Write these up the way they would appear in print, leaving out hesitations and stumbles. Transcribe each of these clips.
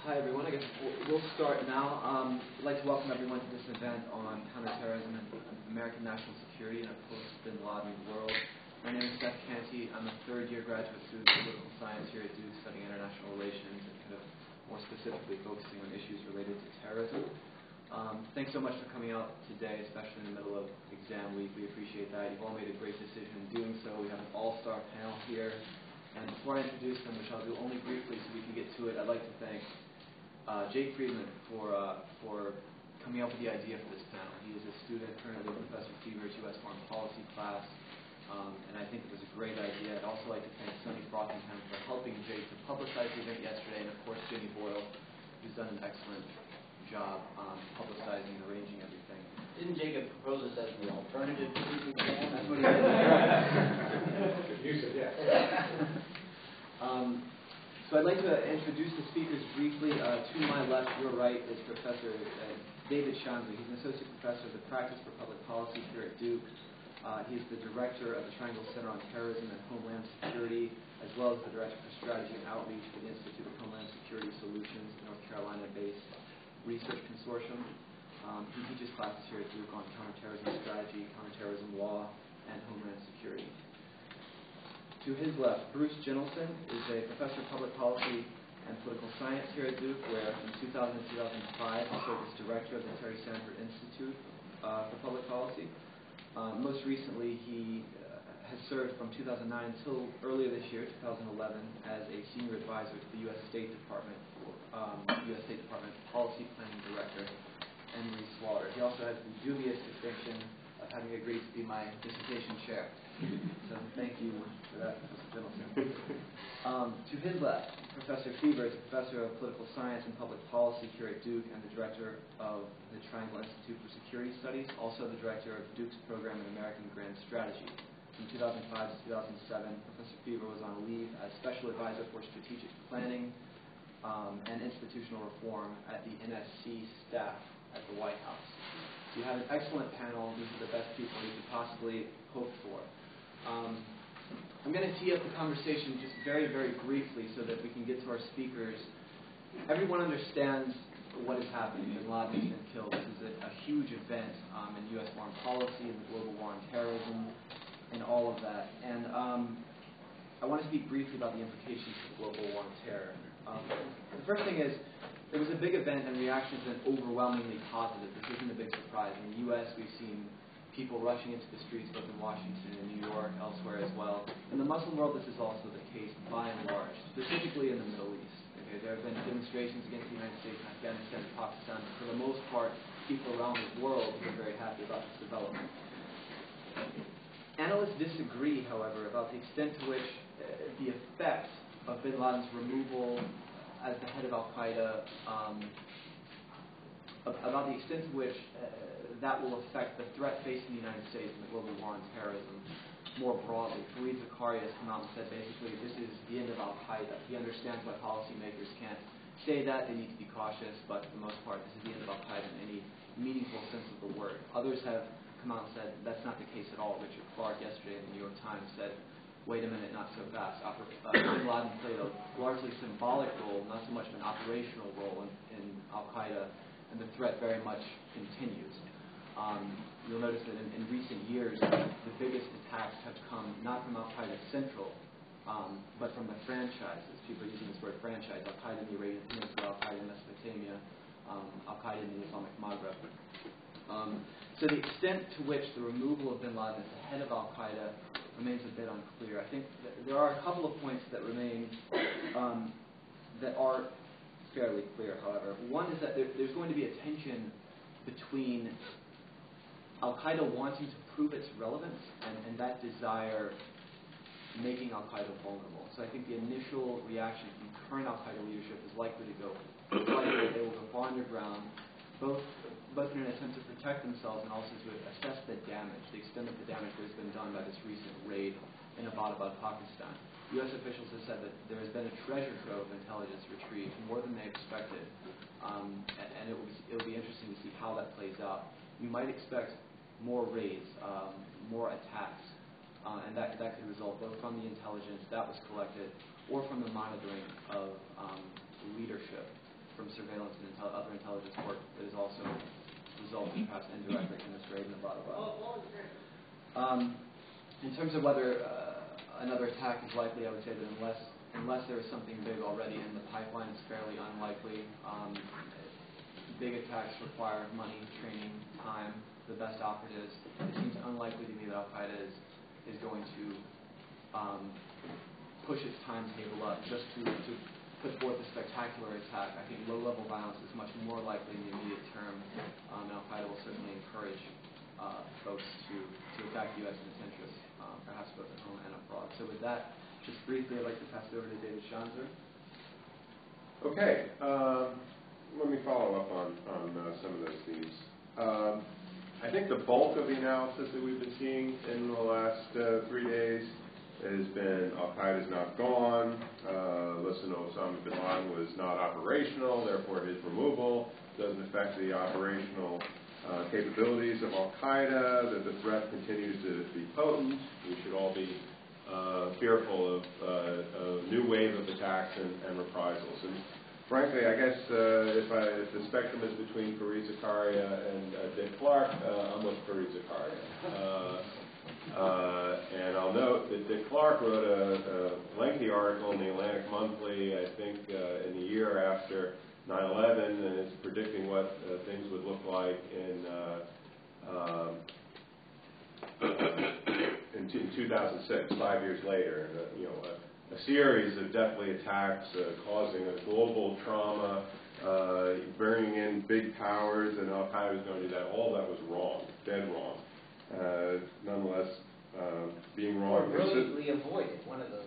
Hi everyone, I guess we'll start now. I'd like to welcome everyone to this event on counterterrorism and American national security in a post-Bin Laden world. My name is Seth Canty. I'm a third-year graduate student in political science here at Duke, studying international relations and kind of more specifically focusing on issues related to terrorism. Thanks so much for coming out today, especially in the middle of exam week. We appreciate that. You've all made a great decision in doing so. We have an all-star panel here. And before I introduce them, which I'll do only briefly so we can get to it, I'd like to thank Jake Friedman for coming up with the idea for this panel. He is a student currently in Professor Feaver's U.S. Foreign Policy class, and I think it was a great idea. I'd also like to thank Sonny Frothingham for helping Jake to publicize the event yesterday, and of course Jimmy Boyle, who's done an excellent job publicizing and arranging everything. Didn't Jacob propose this as the alternative to the exam? That's what he did. Good use of it, yeah. So I'd like to introduce the speakers briefly. To my left, your right, is Professor David Schanzer. He's an associate professor of the practice for public policy here at Duke. He's the director of the Triangle Center on Terrorism and Homeland Security, as well as the director for strategy and outreach for the Institute of Homeland Security Solutions, a North Carolina-based research consortium. He teaches classes here at Duke on counterterrorism strategy, counterterrorism law, and homeland security. To his left, Bruce Jentleson is a professor of public policy and political science here at Duke, where from 2000 to 2005 he served as director of the Sanford Institute for Public Policy. Most recently, he has served from 2009 until earlier this year, 2011, as a senior advisor to the U.S. State Department Policy Planning Director, Henry Slaughter. He also has the dubious distinction of having agreed to be my dissertation chair. So thank you for that, Professor Jentleson. To his left, Professor Feaver is a professor of political science and public policy here at Duke and the director of the Triangle Institute for Security Studies, also the director of Duke's program in American Grand Strategy. From 2005 to 2007, Professor Feaver was on leave as special advisor for strategic planning and institutional reform at the NSC staff at the White House. So you have an excellent panel. These are the best people you could possibly hope for. I'm going to tee up the conversation just very, very briefly so that we can get to our speakers. Everyone understands what is happening. Bin Laden has been killed. This is a huge event in U.S. foreign policy and the global war on terrorism and all of that. And I want to speak briefly about the implications of the global war on terror. The first thing is, it was a big event and reactions have been overwhelmingly positive. This isn't a big surprise. In the U.S., we've seen people rushing into the streets, both in Washington and New York, elsewhere as well. In the Muslim world, this is also the case, by and large, specifically in the Middle East. Okay, there have been demonstrations against the United States, Afghanistan, and Pakistan. For the most part, people around the world are very happy about this development. Analysts disagree, however, about the extent to which the effect of bin Laden's removal as the head of Al Qaeda, about the extent to which that will affect the threat facing the United States and the global war on terrorism more broadly. Fareed Zakaria has come out and said basically this is the end of Al Qaeda. He understands why policymakers can't say that, they need to be cautious, but for the most part this is the end of Al Qaeda in any meaningful sense of the word. Others have come out and said that's not the case at all. Richard Clark yesterday in the New York Times said, wait a minute, not so fast. Bin Laden played a largely symbolic role, not so much of an operational role in Al Qaeda, and the threat very much continues. You'll notice that in recent years, the biggest attacks have come not from Al Qaeda Central, but from the franchises. People are using this word franchise, Al Qaeda in the Arabian Peninsula, Al Qaeda in Mesopotamia, Al Qaeda in the Islamic Maghreb. So the extent to which the removal of bin Laden as the head of Al Qaeda remains a bit unclear. I think there are a couple of points that remain that are fairly clear, however. One is that there's going to be a tension between Al Qaeda wanting to prove its relevance and that desire making Al Qaeda vulnerable. So I think the initial reaction from current Al Qaeda leadership is likely to go, they will go underground, both in an attempt to protect themselves and also to assess the damage, the extent of the damage that has been done by this recent raid in Abbottabad, Pakistan. U.S. officials have said that there has been a treasure trove of intelligence retrieved, more than they expected, and it will be interesting to see how that plays out. You might expect more raids, more attacks, and that could result both from the intelligence that was collected or from the monitoring of leadership. from surveillance and other intelligence work that is also resulting perhaps indirectly from this raid in the Bottom. In terms of whether another attack is likely, I would say that unless there is something big already in the pipeline, it's fairly unlikely. Big attacks require money, training, time, the best operatives. It seems unlikely to me that Al Qaeda is going to push its timetable up just to put forth a spectacular attack. I think low-level violence is much more likely in the immediate term. Al Qaeda will certainly encourage folks to attack U.S. interests, perhaps both at home and abroad. So with that, just briefly, I'd like to pass it over to David Schanzer. Okay. Let me follow up on some of those themes. I think the bulk of the analysis that we've been seeing in the last 3 days has been Al Qaeda is not gone, listen to Osama bin Laden was not operational, therefore his removal doesn't affect the operational capabilities of Al Qaeda, that the threat continues to be potent. We should all be fearful of a new wave of attacks and reprisals. And frankly, I guess if the spectrum is between Fareed Zakaria and Dick Clark, I'm with Fareed Zakaria. And I'll note that Dick Clark wrote a lengthy article in the Atlantic Monthly, I think in the year after 9/11, and it's predicting what things would look like in 2006, 5 years later. And, a series of deadly attacks causing a global trauma, bringing in big powers, and Al Qaeda was going to do that. All that was wrong, dead wrong. Nonetheless, being wrong. Or brilliantly avoided, one of those.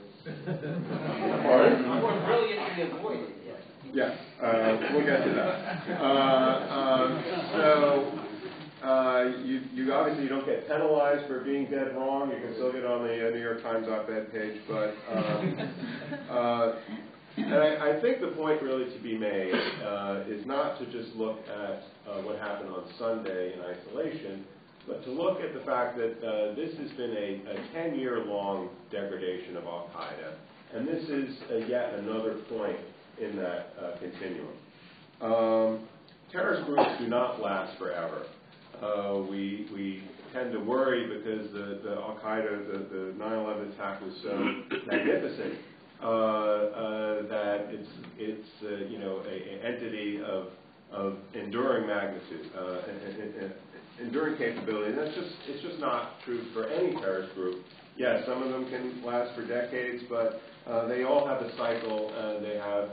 Pardon? Or brilliantly avoided, yes. Yes, we'll get to that. You obviously don't get penalized for being dead wrong. You can still get on the New York Times op-ed page, but and I think the point really to be made is not to just look at what happened on Sunday in isolation, but to look at the fact that this has been a 10-year-long degradation of Al Qaeda, and this is yet another point in that continuum. Terrorist groups do not last forever. We tend to worry because the Al Qaeda, the 9/11 attack was so magnificent that it's an entity of enduring magnitude, enduring capability, and it's just not true for any terrorist group. Yes, some of them can last for decades, but they all have a cycle. They have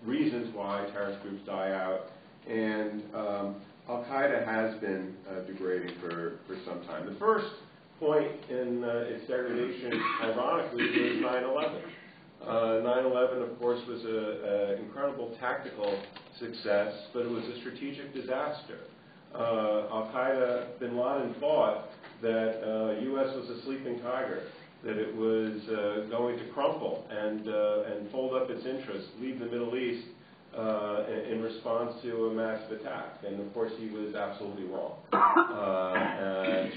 reasons why terrorist groups die out, and Al Qaeda has been degrading for some time. The first point in its degradation, ironically, was 9/11. 9/11, of course, was an incredible tactical success, but it was a strategic disaster. Al Qaeda, bin Laden thought that U.S. was a sleeping tiger, that it was going to crumple and fold up its interests, leave the Middle East in response to a massive attack. And of course, he was absolutely wrong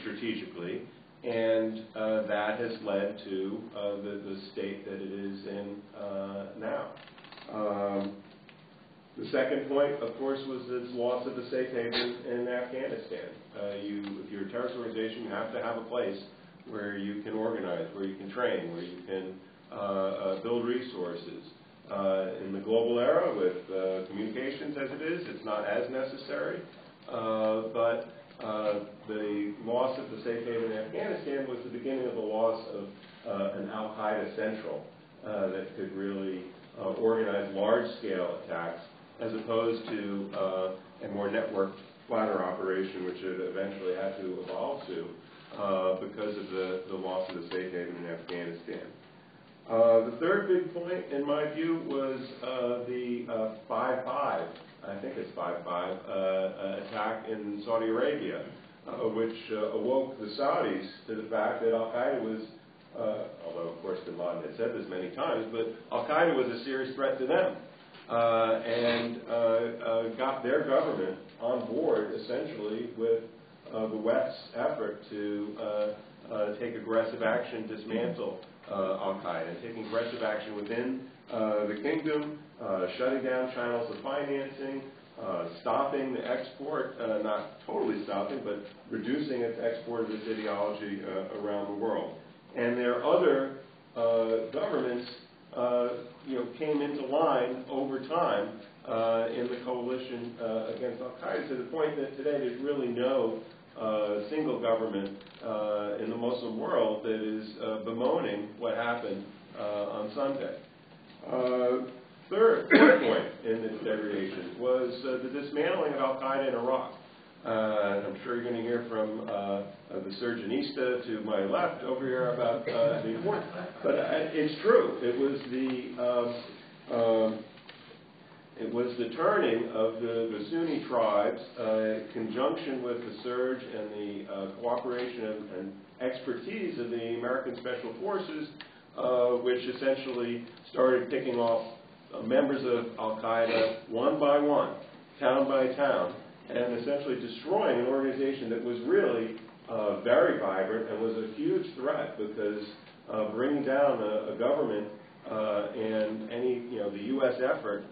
strategically, and that has led to the state that it is in now. The second point, of course, was its loss of the safe haven in Afghanistan. If you're a terrorist organization, you have to have a place where you can organize, where you can train, where you can build resources. In the global era, with communications as it is, it's not as necessary. But the loss of the safe haven in Afghanistan was the beginning of the loss of an Al Qaeda central that could really organize large-scale attacks, as opposed to a more networked, flatter operation, which it eventually had to evolve to because of the loss of the safe haven in Afghanistan. The third big point, in my view, was the 5/5, I think it's 5/5, attack in Saudi Arabia, which awoke the Saudis to the fact that Al Qaeda was, although of course bin Laden had said this many times, but Al Qaeda was a serious threat to them, and got their government on board essentially with the West's effort to take aggressive action, dismantle Al Qaeda, taking aggressive action within the kingdom, shutting down channels of financing, stopping the export, not totally stopping, but reducing its export of this ideology around the world. And their other governments, came into line over time in the coalition against Al Qaeda, to the point that today there's really no single government in the Muslim world that is bemoaning what happened on Sunday. Third point in this degradation was the dismantling of Al Qaeda in Iraq. I'm sure you're going to hear from the Surgeonista to my left over here about the importance. But it's true. It was the turning of the Sunni tribes in conjunction with the surge and the cooperation and expertise of the American Special Forces, which essentially started picking off members of Al Qaeda one by one, town by town, and essentially destroying an organization that was really very vibrant and was a huge threat, because bringing down a government and the U.S. effort,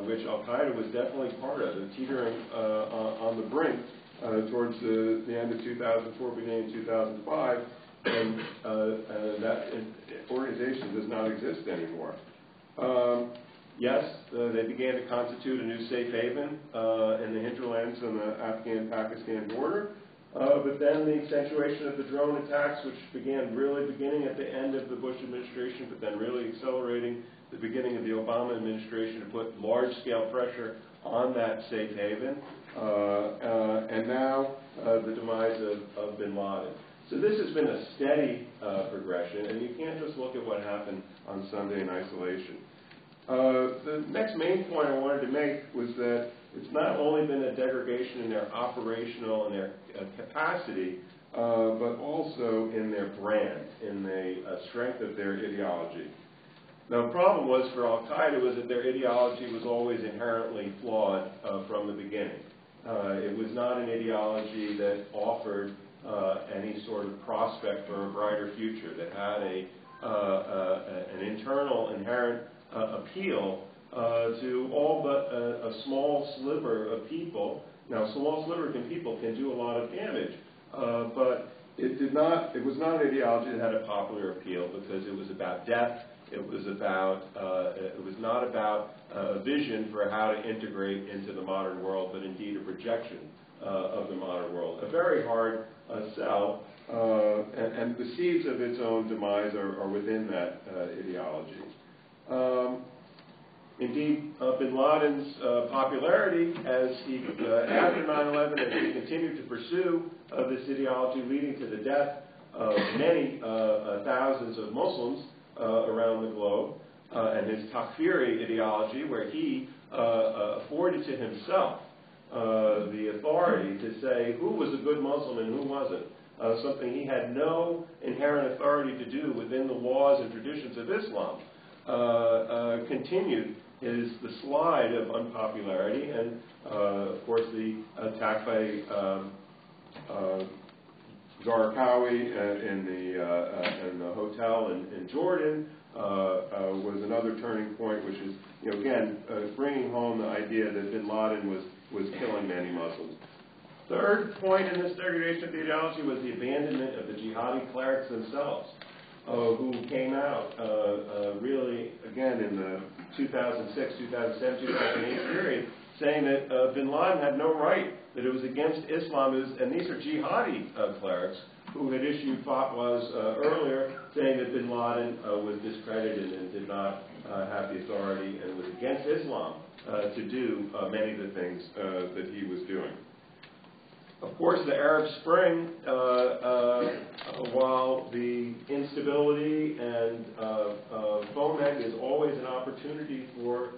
which Al Qaeda was definitely part of, and teetering on the brink towards the end of 2004, beginning of 2005, and that organization does not exist anymore. Yes, they began to constitute a new safe haven in the hinterlands on the Afghan-Pakistan border, but then the accentuation of the drone attacks, which beginning at the end of the Bush administration, but then really accelerating the beginning of the Obama administration to put large-scale pressure on that safe haven, and now the demise of bin Laden. So this has been a steady progression, and you can't just look at what happened on Sunday in isolation. The next main point I wanted to make was that it's not only been a degradation in their operational and their capacity, but also in their brand, in the strength of their ideology. Now, the problem was for Al Qaeda was that their ideology was always inherently flawed from the beginning. It was not an ideology that offered any sort of prospect for a brighter future, that had an internal inherent appeal to all but a small sliver of people. Now, a small sliver of people can do a lot of damage, but it was not an ideology that had a popular appeal, because it was about death. It was not about a vision for how to integrate into the modern world, but indeed a projection of the modern world. A very hard sell, and the seeds of its own demise are within that ideology. Indeed, bin Laden's popularity after 9/11, as he continued to pursue this ideology, leading to the death of many thousands of Muslims around the globe, and his takfiri ideology, where he afforded to himself the authority to say who was a good Muslim and who wasn't, something he had no inherent authority to do within the laws and traditions of Islam, continued the slide of unpopularity, and of course the attack by Zarqawi in the hotel in Jordan was another turning point, which is, again, bringing home the idea that bin Laden was killing many Muslims. Third point in this degradation of the ideology was the abandonment of the jihadi clerics themselves, who came out really, again, in the 2006, 2007, 2008 period, saying that bin Laden had no right, that it was against Islam, and these are jihadi clerics who had issued fatwas earlier saying that bin Laden was discredited and did not have the authority and was against Islam to do many of the things that he was doing. Of course, the Arab Spring, while the instability and foment is always an opportunity for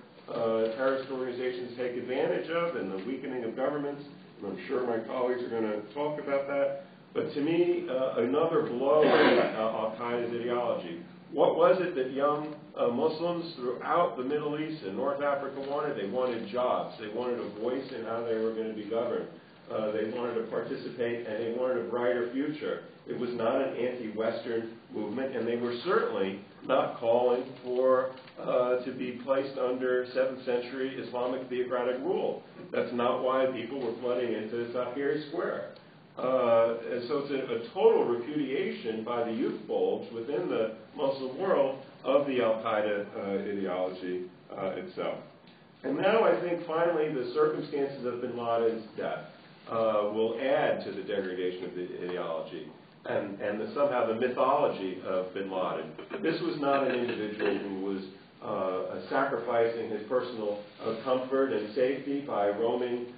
terrorist organizations to take advantage of, and the weakening of governments, and I'm sure my colleagues are going to talk about that. But to me, another blow at Al Qaeda's ideology. What was it that young Muslims throughout the Middle East and North Africa wanted? They wanted jobs. They wanted a voice in how they were going to be governed. They wanted to participate, and they wanted a brighter future. It was not an anti-Western movement, and they were certainly not calling for to be placed under 7th century Islamic theocratic rule. That's not why people were flooding into Tahrir Square. And so it's a total repudiation by the youth bulge within the Muslim world of the Al Qaeda ideology itself. And now I think finally the circumstances of bin Laden's death will add to the degradation of the ideology and somehow the mythology of bin Laden. This was not an individual who was sacrificing his personal comfort and safety by roaming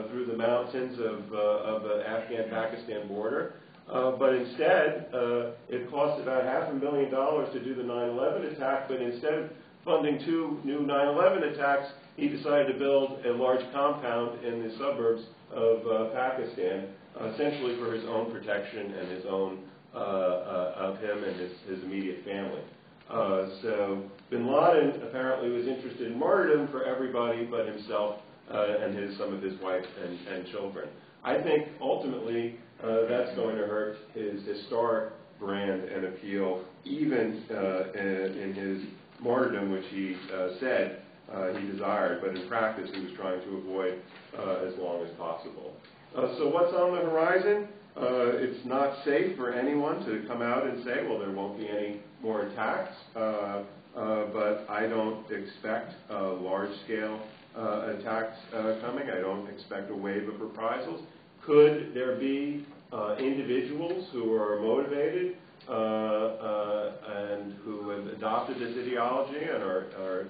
through the mountains of the Afghan-Pakistan border. But instead, it cost about $500,000 to do the 9/11 attack, but instead of funding 2 new 9/11 attacks, he decided to build a large compound in the suburbs of Pakistan, essentially for his own protection and his own, of him and his immediate family. So bin Laden apparently was interested in martyrdom for everybody but himself and some of his wife and children. I think ultimately that's going to hurt his historic brand and appeal, even in his martyrdom, which he said he desired, but in practice he was trying to avoid as long as possible. So what's on the horizon? It's not safe for anyone to come out and say, well, there won't be any more attacks, but I don't expect large-scale attacks coming. I don't expect a wave of reprisals. Could there be individuals who are motivated and who have adopted this ideology and are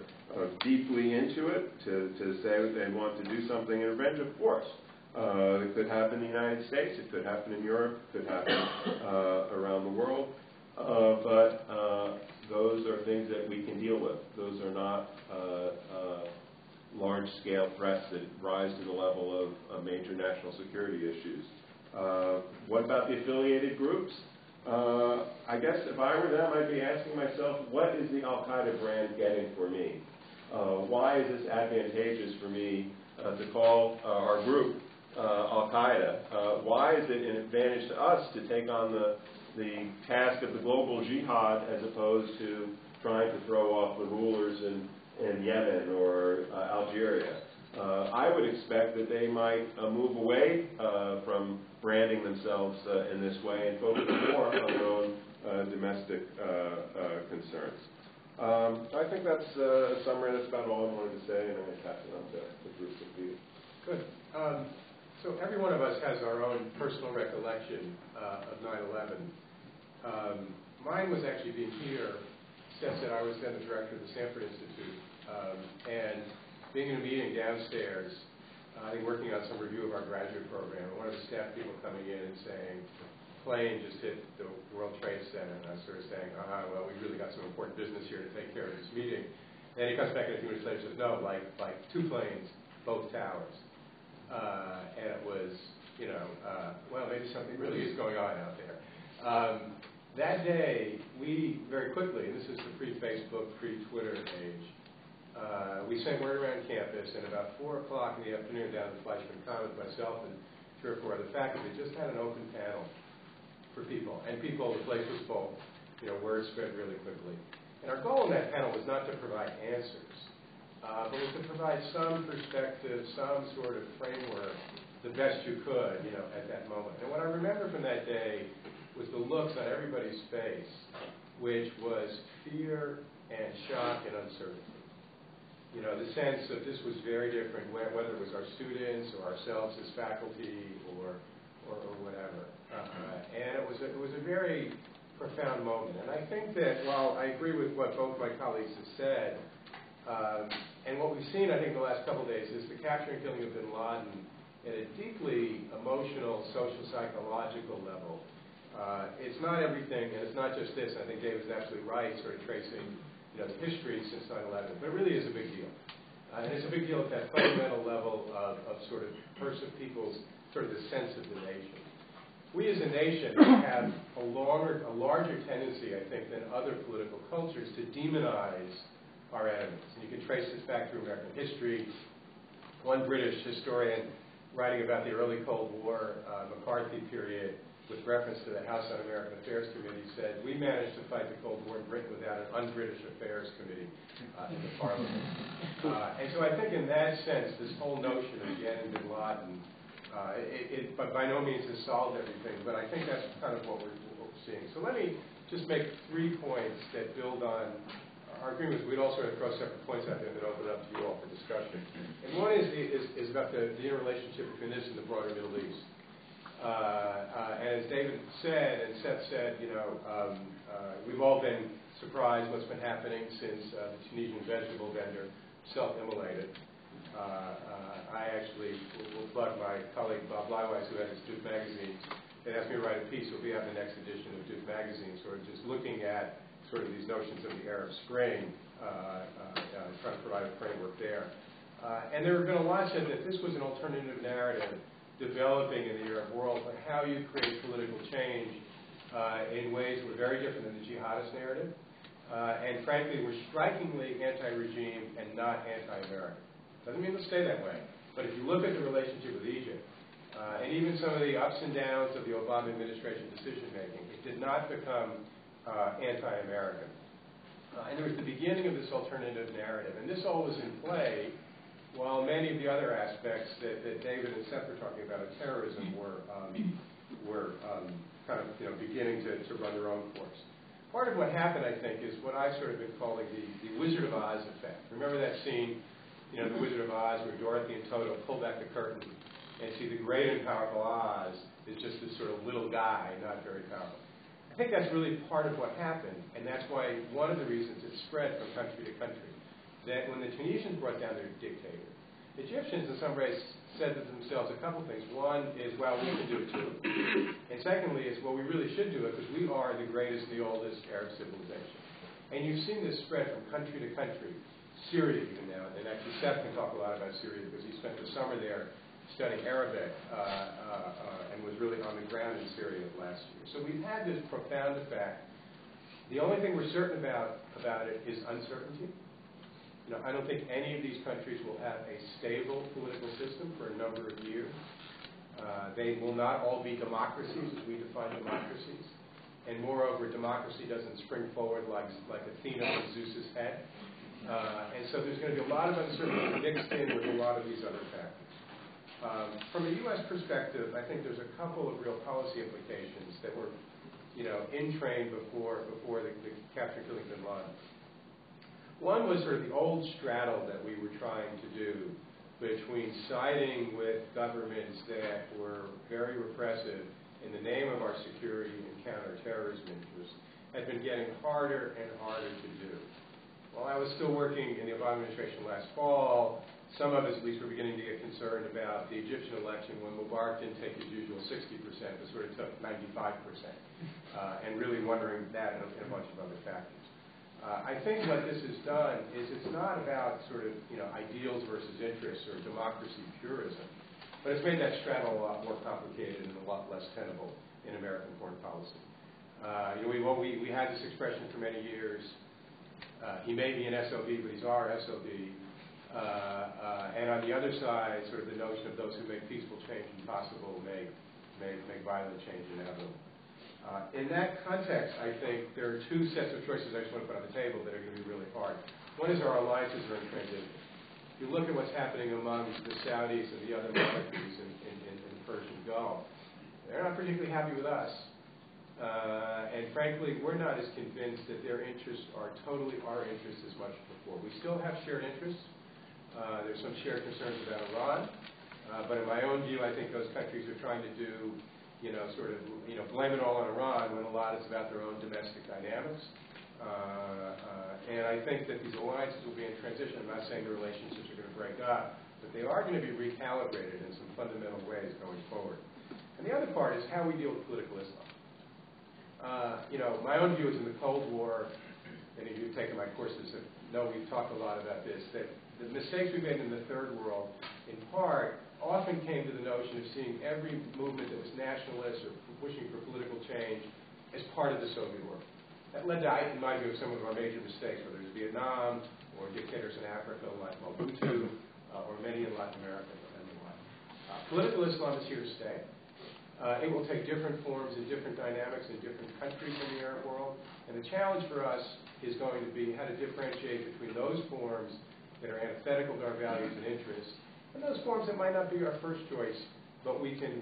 deeply into it to say that they want to do something in revenge? Of course. It could happen in the United States. It could happen in Europe. It could happen around the world. But those are things that we can deal with. Those are not large-scale threats that rise to the level of major national security issues. What about the affiliated groups? I guess if I were them, I'd be asking myself, what is the Al Qaeda brand getting for me? Why is this advantageous for me to call our group Al Qaeda? Why is it an advantage to us to take on the task of the global jihad as opposed to trying to throw off the rulers in Yemen or Algeria? I would expect that they might move away from branding themselves in this way and focus more on their own domestic concerns. I think that's a summary. That's about all I wanted to say, and I'm going to pass it on to Bruce and Peter. Good. So every one of us has our own personal recollection of 9/11. Mine was actually being here, since that I was then the director of the Sanford Institute, and being in a meeting downstairs, I think working on some review of our graduate program, and one of the staff people coming in and saying, plane just hit the World Trade Center, and I was sort of saying, well, we really got some important business here to take care of this meeting. And he comes back in a few minutes later and says, no, like 2 planes, both towers. And it was, well, maybe something really is going on out there. That day, we very quickly, and this is the pre-Facebook, pre-Twitter age, we sent word around campus, and about 4 o'clock in the afternoon down at the Fleischman Commons, myself and 3 or 4 other faculty just had an open panel for people. And people, the place was full. Word spread really quickly. And our goal in that panel was not to provide answers, but was to provide some perspective, some sort of framework, the best you could, at that moment. And what I remember from that day was the looks on everybody's face, which was fear and shock and uncertainty. The sense that this was very different, whether it was our students or ourselves as faculty or whatever. And it was a very profound moment. And I think that while I agree with what both my colleagues have said, and what we've seen, I think, the last couple of days is the capture and killing of bin Laden at a deeply emotional, social, psychological level. It's not everything, and it's not just this. I think David's absolutely right, sort of tracing the history since 9/11, but it really is a big deal. And it's a big deal at that fundamental level of sort of people's sort of the sense of the nation. We as a nation have a larger tendency, I think, than other political cultures to demonize our enemies. And you can trace this back through American history. One British historian writing about the early Cold War, McCarthy period, with reference to the House Un-American Affairs Committee, said, we managed to fight the Cold War in Britain without an un-British Affairs Committee in the Parliament. And so I think in that sense, this whole notion of Yen and bin Laden, it by no means has solved everything, but I think that's kind of what we're seeing. So let me just make 3 points that build on our agreements. We'd also throw separate points out there and then open it up to you all for discussion. And one is about the interrelationship between this and the broader Middle East. And as David said, and Seth said, we've all been surprised what's been happening since the Tunisian vegetable vendor self-immolated. I actually will plug my colleague Bob Leiwise, who has Duke magazine, and asked me to write a piece. We'll be out in the next edition of Duke magazine, sort of just looking at sort of these notions of the Arab Spring, trying to provide a framework there. And there have been a lot said that this was an alternative narrative developing in the Arab world, but how you create political change in ways that were very different than the jihadist narrative. And frankly, were strikingly anti-regime and not anti-American. Doesn't mean it'll stay that way. But if you look at the relationship with Egypt, and even some of the ups and downs of the Obama administration decision-making, it did not become anti-American. And there was the beginning of this alternative narrative. And this all was in play while many of the other aspects that David and Seth were talking about of terrorism were kind of beginning to run their own course. Part of what happened, I think, is what I've sort of been calling the Wizard of Oz effect. Remember that scene, The Wizard of Oz, where Dorothy and Toto pull back the curtain and see the great and powerful Oz is just this sort of little guy, not very powerful. I think that's really part of what happened, and that's why one of the reasons it spread from country to country. That when the Tunisians brought down their dictator, Egyptians in some ways said to themselves a couple things. One is, well, we can do it too. And secondly is, well, we really should do it because we are the greatest, the oldest Arab civilization. And you've seen this spread from country to country. Syria even now, and actually Seth can talk a lot about Syria because he spent the summer there studying Arabic and was really on the ground in Syria last year. So we've had this profound effect. The only thing we're certain about it is uncertainty. I don't think any of these countries will have a stable political system for a number of years. They will not all be democracies as we define democracies. And moreover, democracy doesn't spring forward like Athena with Zeus's head. And so there's going to be a lot of uncertainty mixed in with a lot of these other factors. From a U.S. perspective, I think there's a couple of real policy implications that were, in train before the capture and killing bin Laden. One was sort of the old straddle that we were trying to do between siding with governments that were very repressive in the name of our security and counterterrorism interests had been getting harder and harder to do. While I was still working in the Obama administration last fall, some of us at least were beginning to get concerned about the Egyptian election when Mubarak didn't take his usual 60%, but sort of took 95%, and really wondering that and a bunch of other factors. I think what this has done is it's not about sort of ideals versus interests or democracy purism, but it's made that straddle a lot more complicated and a lot less tenable in American foreign policy. We had this expression for many years. He may be an SOB, but he's our SOB. And on the other side, sort of the notion of those who make peaceful change impossible make violent change inevitable. In that context, I think there are two sets of choices I just want to put on the table that are going to be really hard. One is our alliances are in transition. If you look at what's happening among the Saudis and the other monarchies in the Persian Gulf, they're not particularly happy with us. And frankly, we're not as convinced that their interests are totally our interests as much as before. We still have shared interests. There's some shared concerns about Iran. But in my own view, I think those countries are trying to do blame it all on Iran when a lot is about their own domestic dynamics. And I think that these alliances will be in transition. I'm not saying the relationships are going to break up, but they are going to be recalibrated in some fundamental ways going forward. And the other part is how we deal with political Islam. My own view is in the Cold War, and if you've taken my courses know we've talked a lot about this, that the mistakes we made in the Third World, in part, often came to the notion of seeing every movement that was nationalist or pushing for political change as part of the Soviet world. That led to, in my view, some of our major mistakes, whether it's Vietnam or dictators in Africa like Mobutu or many in Latin America and the like. Political Islam is here to stay. It will take different forms and different dynamics in different countries in the Arab world. And the challenge for us is going to be how to differentiate between those forms that are antithetical to our values and interests and those forms that might not be our first choice, but we can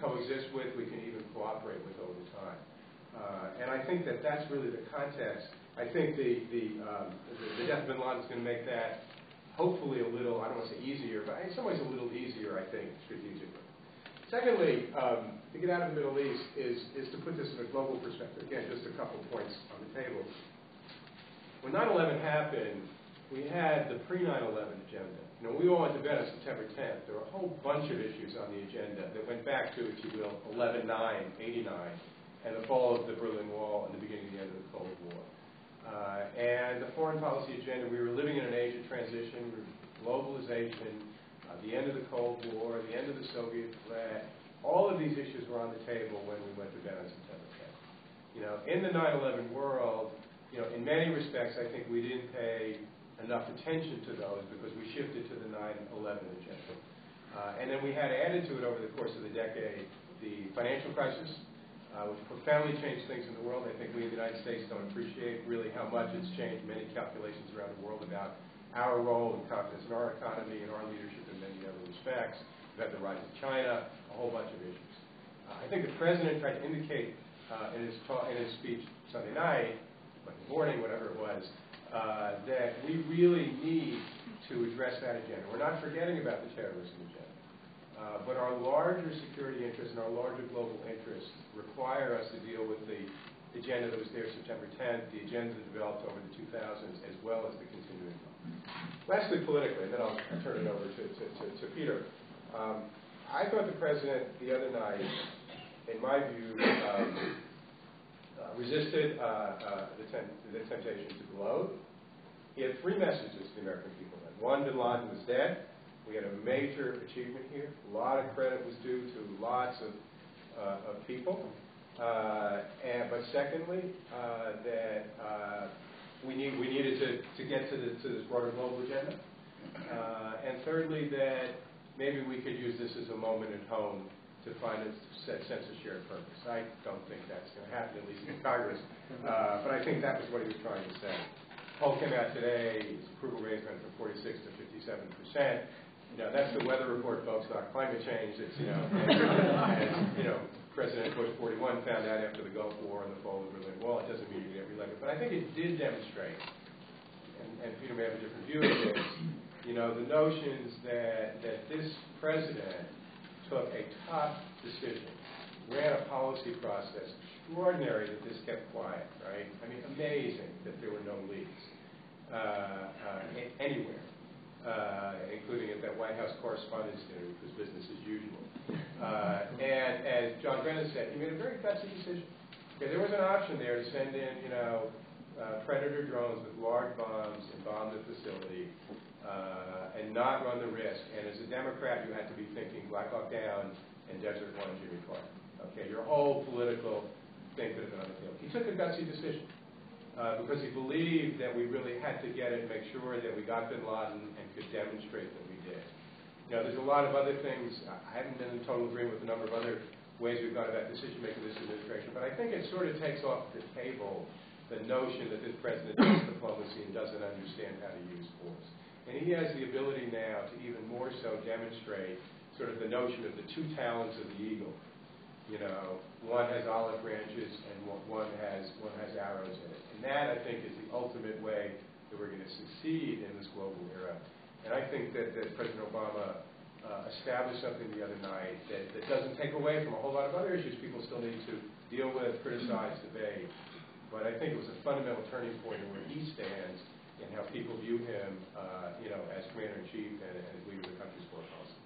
coexist with, we can even cooperate with over time. And I think that that's really the context. I think the death of bin Laden is going to make that hopefully a little, I don't want to say easier, but in some ways a little easier, I think, strategically. Secondly, to get out of the Middle East is to put this in a global perspective. Again, just a couple points on the table. When 9/11 happened, we had the pre-9/11 agenda. You know, we all went to bed on September 10th. There were a whole bunch of issues on the agenda that went back to, if you will, 11/9/89 and the fall of the Berlin Wall and the beginning and the end of the Cold War. And the foreign policy agenda, we were living in an age of transition, globalization, the end of the Cold War, the end of the Soviet threat. All of these issues were on the table when we went to bed on September 10th. You know, in the 9/11 world, you know, in many respects, I think we didn't pay enough attention to those because we shifted to the 9/11 agenda. And then we had added to it over the course of the decade the financial crisis, which profoundly changed things in the world. I think we in the United States don't appreciate really how much it's changed many calculations around the world about our role and confidence in our economy and our leadership in many other respects. We've had the rise of China, a whole bunch of issues. I think the president tried to indicate in his speech Sunday night, Monday morning, whatever it was, that we really need to address that agenda. We're not forgetting about the terrorism agenda, but our larger security interests and our larger global interests require us to deal with the agenda that was there September 10th, the agenda that developed over the 2000s, as well as the continuing one. Lastly, politically, and then I'll turn it over to Peter. I thought the president the other night, in my view, resisted the temptation to gloat. He had three messages to the American people. One, bin Laden was dead. We had a major achievement here. A lot of credit was due to lots of people. But secondly, that we needed to get to this broader global agenda. And thirdly, that maybe we could use this as a moment at home to find a sense of shared purpose. I don't think that's going to happen, at least in Congress. But I think that was what he was trying to say. Poll came out today. His approval rating went from 46 to 57%. You know, that's the weather report, folks, not climate change. It's, you know, as you know, President Bush 41 found out after the Gulf War and the fall of the Berlin Wall. It doesn't mean you get reelected. But I think it did demonstrate, and Peter may have a different view of this, you know, the notions that this president took a tough decision, ran a policy process, extraordinary that this kept quiet, right? I mean, amazing that there were no leaks anywhere, including at that White House Correspondents' Dinner, which was business as usual. And as John Brennan said, he made a very gutsy decision. Okay, there was an option there to send in, you know, Predator drones with large bombs and bomb the facility and not run the risk. And as a Democrat, you had to be thinking Black Hawk Down and Desert One Jimmy Carter. Okay, your whole political thing could have been on the field. He took a gutsy decision because he believed that we really had to get it and make sure that we got bin Laden and could demonstrate that we did. You know, there's a lot of other things. I haven't been in total agreement with a number of other ways we've gone about decision-making in this administration, but I think it sort of takes off the table the notion that this president does diplomacy and doesn't understand how to use force. And he has the ability now to even more so demonstrate sort of the notion of the two talons of the eagle. You know, one has olive branches and one has arrows in it. And that, I think, is the ultimate way that we're going to succeed in this global era. And I think that President Obama established something the other night that doesn't take away from a whole lot of other issues people still need to deal with, criticize, debate. But I think it was a fundamental turning point in where he stands and how people view him, you know, as commander-in-chief and as leader of the country's foreign policy.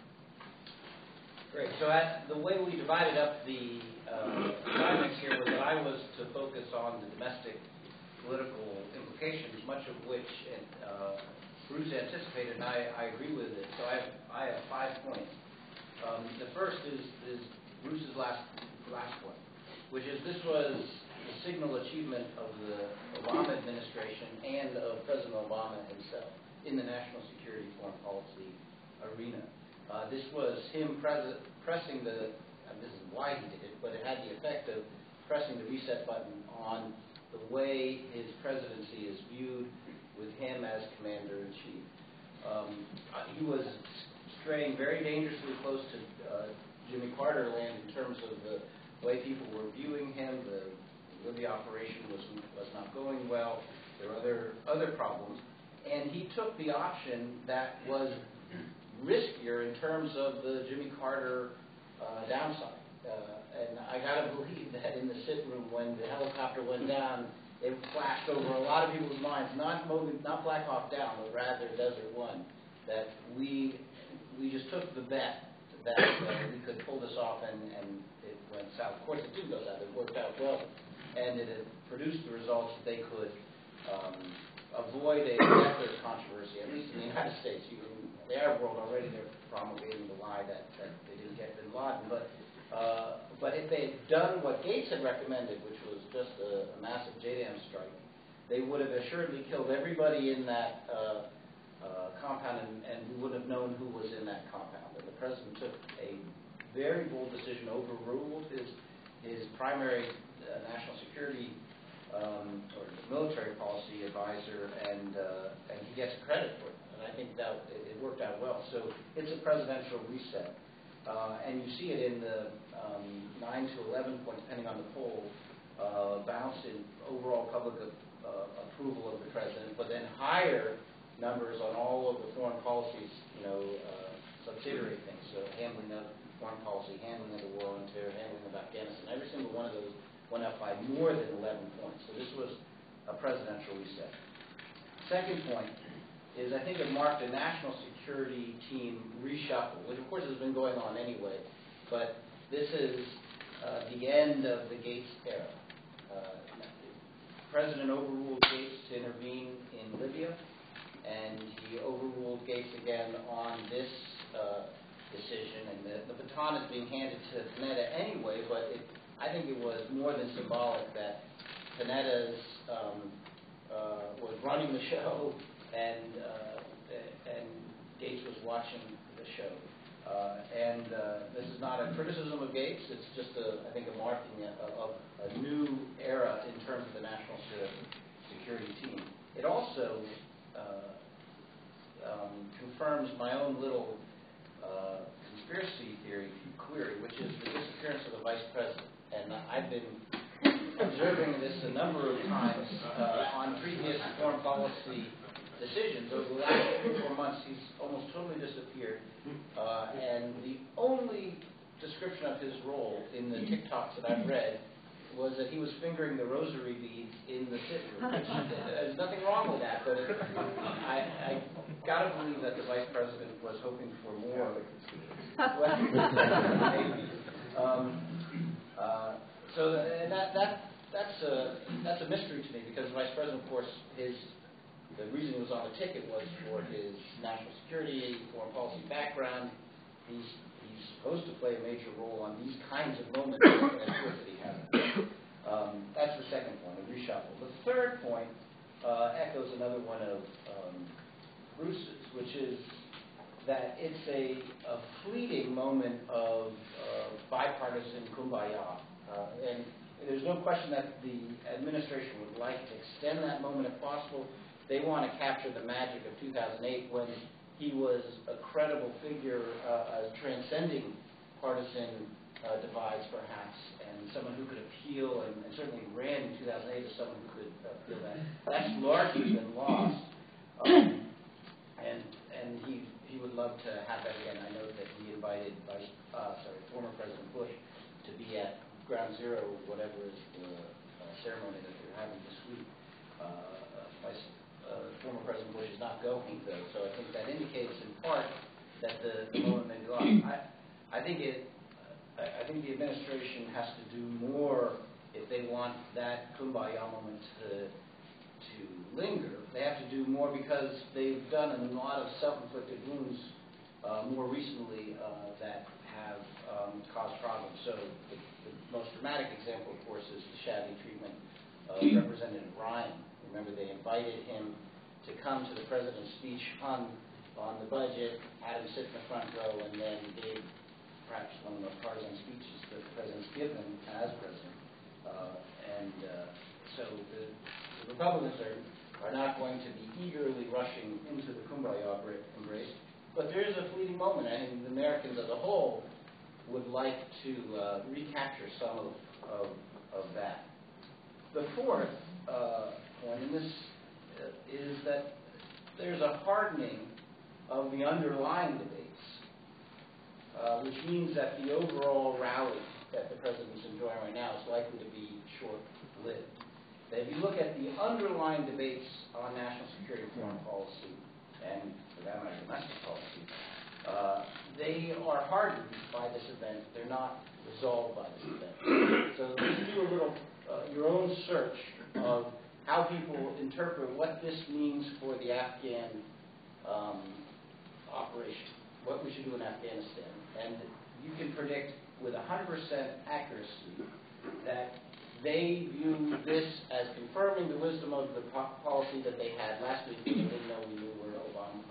Great. So the way we divided up the assignments here was that I was to focus on the domestic political implications, much of which Bruce anticipated, and I agree with it. So I have 5 points. The first is Bruce's last point, which is this was the signal achievement of the Obama administration and of President Obama himself in the national security foreign policy arena. This was him pressing the this is why he did it, but it had the effect of pressing the reset button on the way his presidency is viewed with him as commander-in-chief. He was straying very dangerously close to Jimmy Carter land in terms of the way people were viewing him. The Libya operation was not going well. There were other problems. And he took the option that was riskier in terms of the Jimmy Carter downside. And I got to believe that in the sit room when the helicopter went down, it flashed over a lot of people's minds, not Black Hawk Down, but rather Desert One, that we just took the bet that we could pull this off, and it went south. Of course, it didn't go south. It worked out well, and it had produced the results that they could avoid a nuclear controversy, at least in the United States. In the Arab world already, they're promulgating the lie that they didn't get bin Laden. But if they had done what Gates had recommended, which was just a massive JDAM strike, they would have assuredly killed everybody in that compound, and we wouldn't have known who was in that compound. And the president took a very bold decision, overruled his primary national security or military policy advisor, and he gets credit for it. And I think that it worked out well. So it's a presidential reset. And you see it in the 9 to 11 points, depending on the poll, bounce in overall public approval of the president, but then higher numbers on all of the foreign policies, subsidiary things. So handling of foreign policy, handling of the war on terror, handling of Afghanistan. Every single one of those went up by more than 11 points. So this was a presidential reset. Second point is I think it marked a national security team reshuffle, which of course has been going on anyway, but this is the end of the Gates era. The president overruled Gates to intervene in Libya, and he overruled Gates again on this decision, and the baton is being handed to Panetta anyway, but I think it was more than symbolic that Panetta's was running the show, and Gates was watching the show. And this is not a criticism of Gates. It's just, I think, a marking of a new era in terms of the national security team. It also confirms my own little conspiracy theory query, which is the disappearance of the vice president. And I've been observing this a number of times on previous foreign policy decisions. Over the last 3 or 4 months, he's almost totally disappeared. And the only description of his role in the TikToks that I've read was that he was fingering the rosary beads in the sit room. There's nothing wrong with that, but I got to believe that the vice president was hoping for more. So that's a mystery to me, because the vice president, of course, the reason he was on the ticket was for his national security, foreign policy background. He's supposed to play a major role on these kinds of moments, and it's good that he hasn't. That's the second point, a reshuffle. The third point echoes another one of Bruce's, which is that it's a fleeting moment of bipartisan kumbaya. And there's no question that the administration would like to extend that moment if possible. They want to capture the magic of 2008 when he was a credible figure, transcending partisan divides, perhaps, and someone who could appeal, and certainly ran in 2008 as someone who could appeal that. That's largely been lost, and he would love to have that again. I know that he invited former President Bush to be at Ground Zero, whatever is the ceremony that they're having this week. Former President Bush is not going, though, so I think that indicates in part that the moment may be lost. I think the administration has to do more if they want that kumbaya moment to linger. They have to do more because they've done a lot of self-inflicted wounds more recently that have caused problems. So the most dramatic example, of course, is the shabby treatment of Representative Ryan. Remember, they invited him to come to the president's speech on the budget, had him sit in the front row, and then gave perhaps one of the most partisan speeches that the president's given as president. So the Republicans are not going to be eagerly rushing into the Kumbaya embrace, but there is a fleeting moment. I think the Americans as a whole would like to recapture some of that. The fourth point in this is that there's a hardening of the underlying debates, which means that the overall rally that the president's enjoying right now is likely to be short-lived. That if you look at the underlying debates on national security and foreign policy, and for that matter, domestic policy, they are hardened by this event. They're not resolved by this event. So let's do a little your own search of how people interpret what this means for the Afghan operation, what we should do in Afghanistan. And you can predict with 100% accuracy that they view this as confirming the wisdom of the policy that they had last week. They didn't know we knew where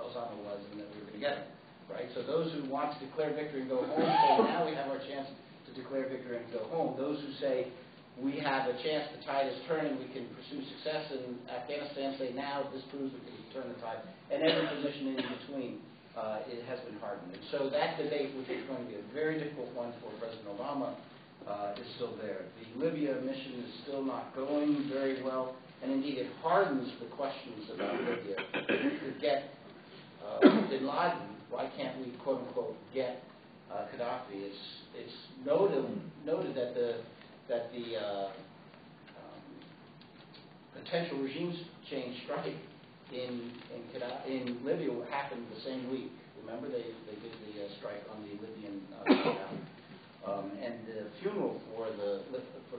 Osama was and that we were going to get him. Right? So those who want to declare victory and go home say, now we have our chance to declare victory and go home. Those who say, we have a chance, the tide is turning, we can pursue success in Afghanistan, say now this proves we can turn the tide. And every position in between, it has been hardened. And so that debate, which is going to be a very difficult one for President Obama, is still there. The Libya mission is still not going very well, and indeed it hardens the questions about Libya. To get bin Laden, why can't we, quote unquote, get Gaddafi? It's noted that the potential regime change strike in Libya happened the same week. Remember, they did the strike on the Libyan and the funeral for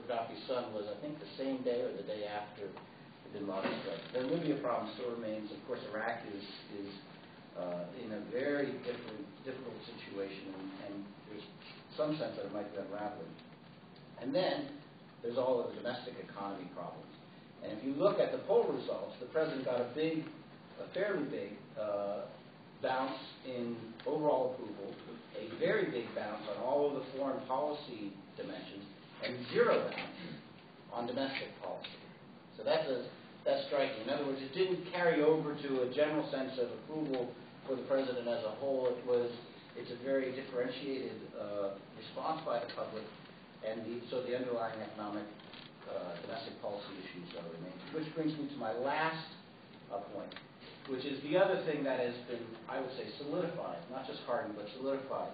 Gaddafi's son was, I think, the same day or the day after the bin Laden strike. The Libya problem still remains. Of course, Iraq is in a very difficult situation, and there's some sense that it might be unraveling. And then there's all of the domestic economy problems. And if you look at the poll results, the president got a fairly big bounce in overall approval, a very big bounce on all of the foreign policy dimensions, and zero bounce on domestic policy. So that's striking. In other words, it didn't carry over to a general sense of approval for the president as a whole. It's a very differentiated response by the public, and so the underlying economic domestic policy issues remain. Which brings me to my last point, which is the other thing that has been, I would say, solidified, not just hardened, but solidified,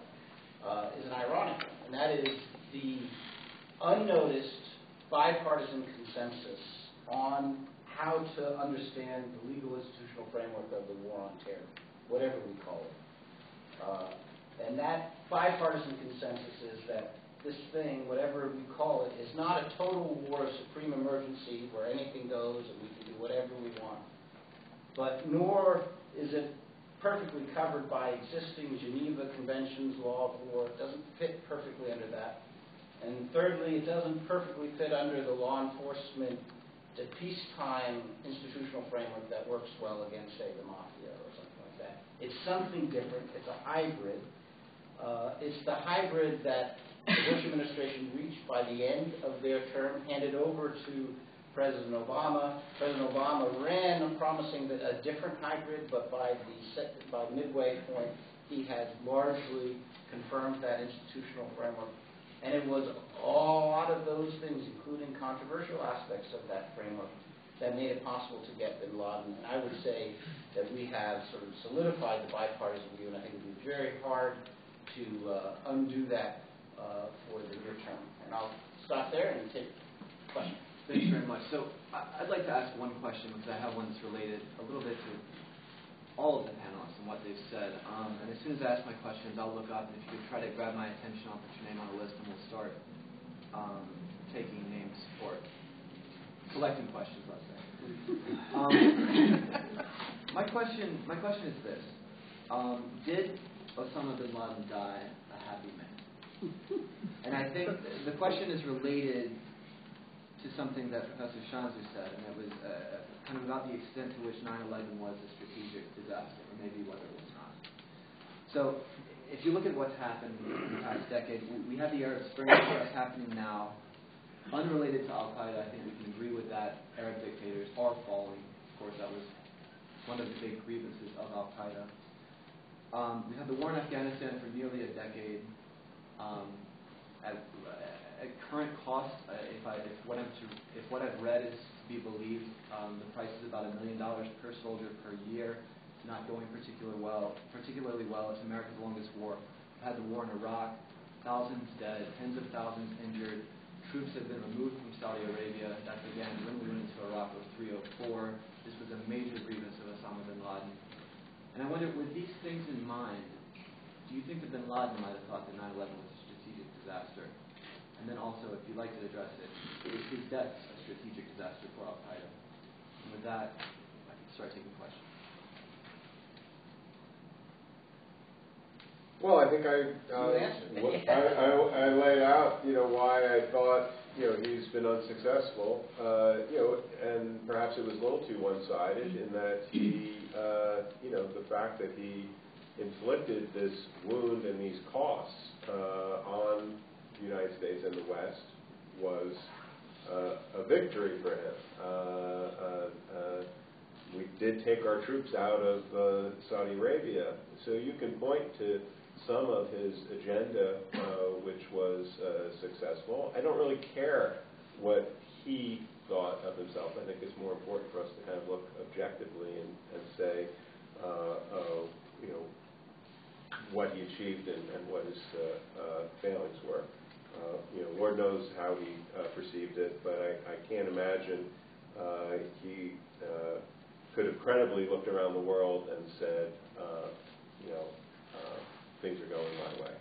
is an ironic one, and that is the unnoticed bipartisan consensus on how to understand the legal institutional framework of the war on terror, whatever we call it. And that bipartisan consensus is that this thing, whatever we call it, is not a total war of supreme emergency where anything goes and we can do whatever we want. But nor is it perfectly covered by existing Geneva Conventions, law of war. It doesn't fit perfectly under that. And thirdly, it doesn't perfectly fit under the law enforcement to peacetime institutional framework that works well against, say, the mafia or something like that. It's something different. It's a hybrid. It's the hybrid that the Bush administration reached by the end of their term, handed over to President Obama. President Obama ran on promising that a different hybrid, but by midway point, he had largely confirmed that institutional framework. And it was a lot of those things, including controversial aspects of that framework, that made it possible to get bin Laden. And I would say that we have sort of solidified the bipartisan view, and I think it would be very hard to undo that for the near term. And I'll stop there and take questions. Thank you very much. So I'd like to ask one question, because I have one that's related a little bit to all of the panelists and what they've said. And as soon as I ask my questions, I'll look up, and if you could try to grab my attention, I'll put your name on the list, and we'll start taking names for selecting questions, let's say. My question is this. Did Osama bin Laden die a happy man? And I think the question is related to something that Professor Schanzer said, and it was kind of about the extent to which 9/11 was a strategic disaster, or maybe whether it was not. So if you look at what's happened in the past decade, we have the Arab Spring that's happening now. Unrelated to Al Qaeda, I think we can agree with that. Arab dictators are falling. Of course, that was one of the big grievances of Al Qaeda. We had the war in Afghanistan for nearly a decade. At current cost, if what I've read is to be believed, the price is about $1 million per soldier per year. It's not going particularly well. It's America's longest war. We had the war in Iraq, thousands dead, tens of thousands injured. Troops have been removed from Saudi Arabia. That began when we went into Iraq with 304. This was a major grievance of Osama bin Laden. And I wonder, with these things in mind, do you think that bin Laden might have thought that 9/11 was a strategic disaster? And then also, if you'd like to address it, is his death a strategic disaster for Al Qaeda? And with that, I can start taking questions. Well, I think I laid out, why I thought, he's been unsuccessful, and perhaps it was a little too one-sided in that he, the fact that he inflicted this wound and these costs on the United States and the West was a victory for him. We did take our troops out of Saudi Arabia, so you can point to some of his agenda, which was successful. I don't really care what he thought of himself. I think it's more important for us to kind of look objectively and say, what he achieved and what his failings were. Lord knows how he perceived it, but I can't imagine he could have credibly looked around the world and said, things are going my way.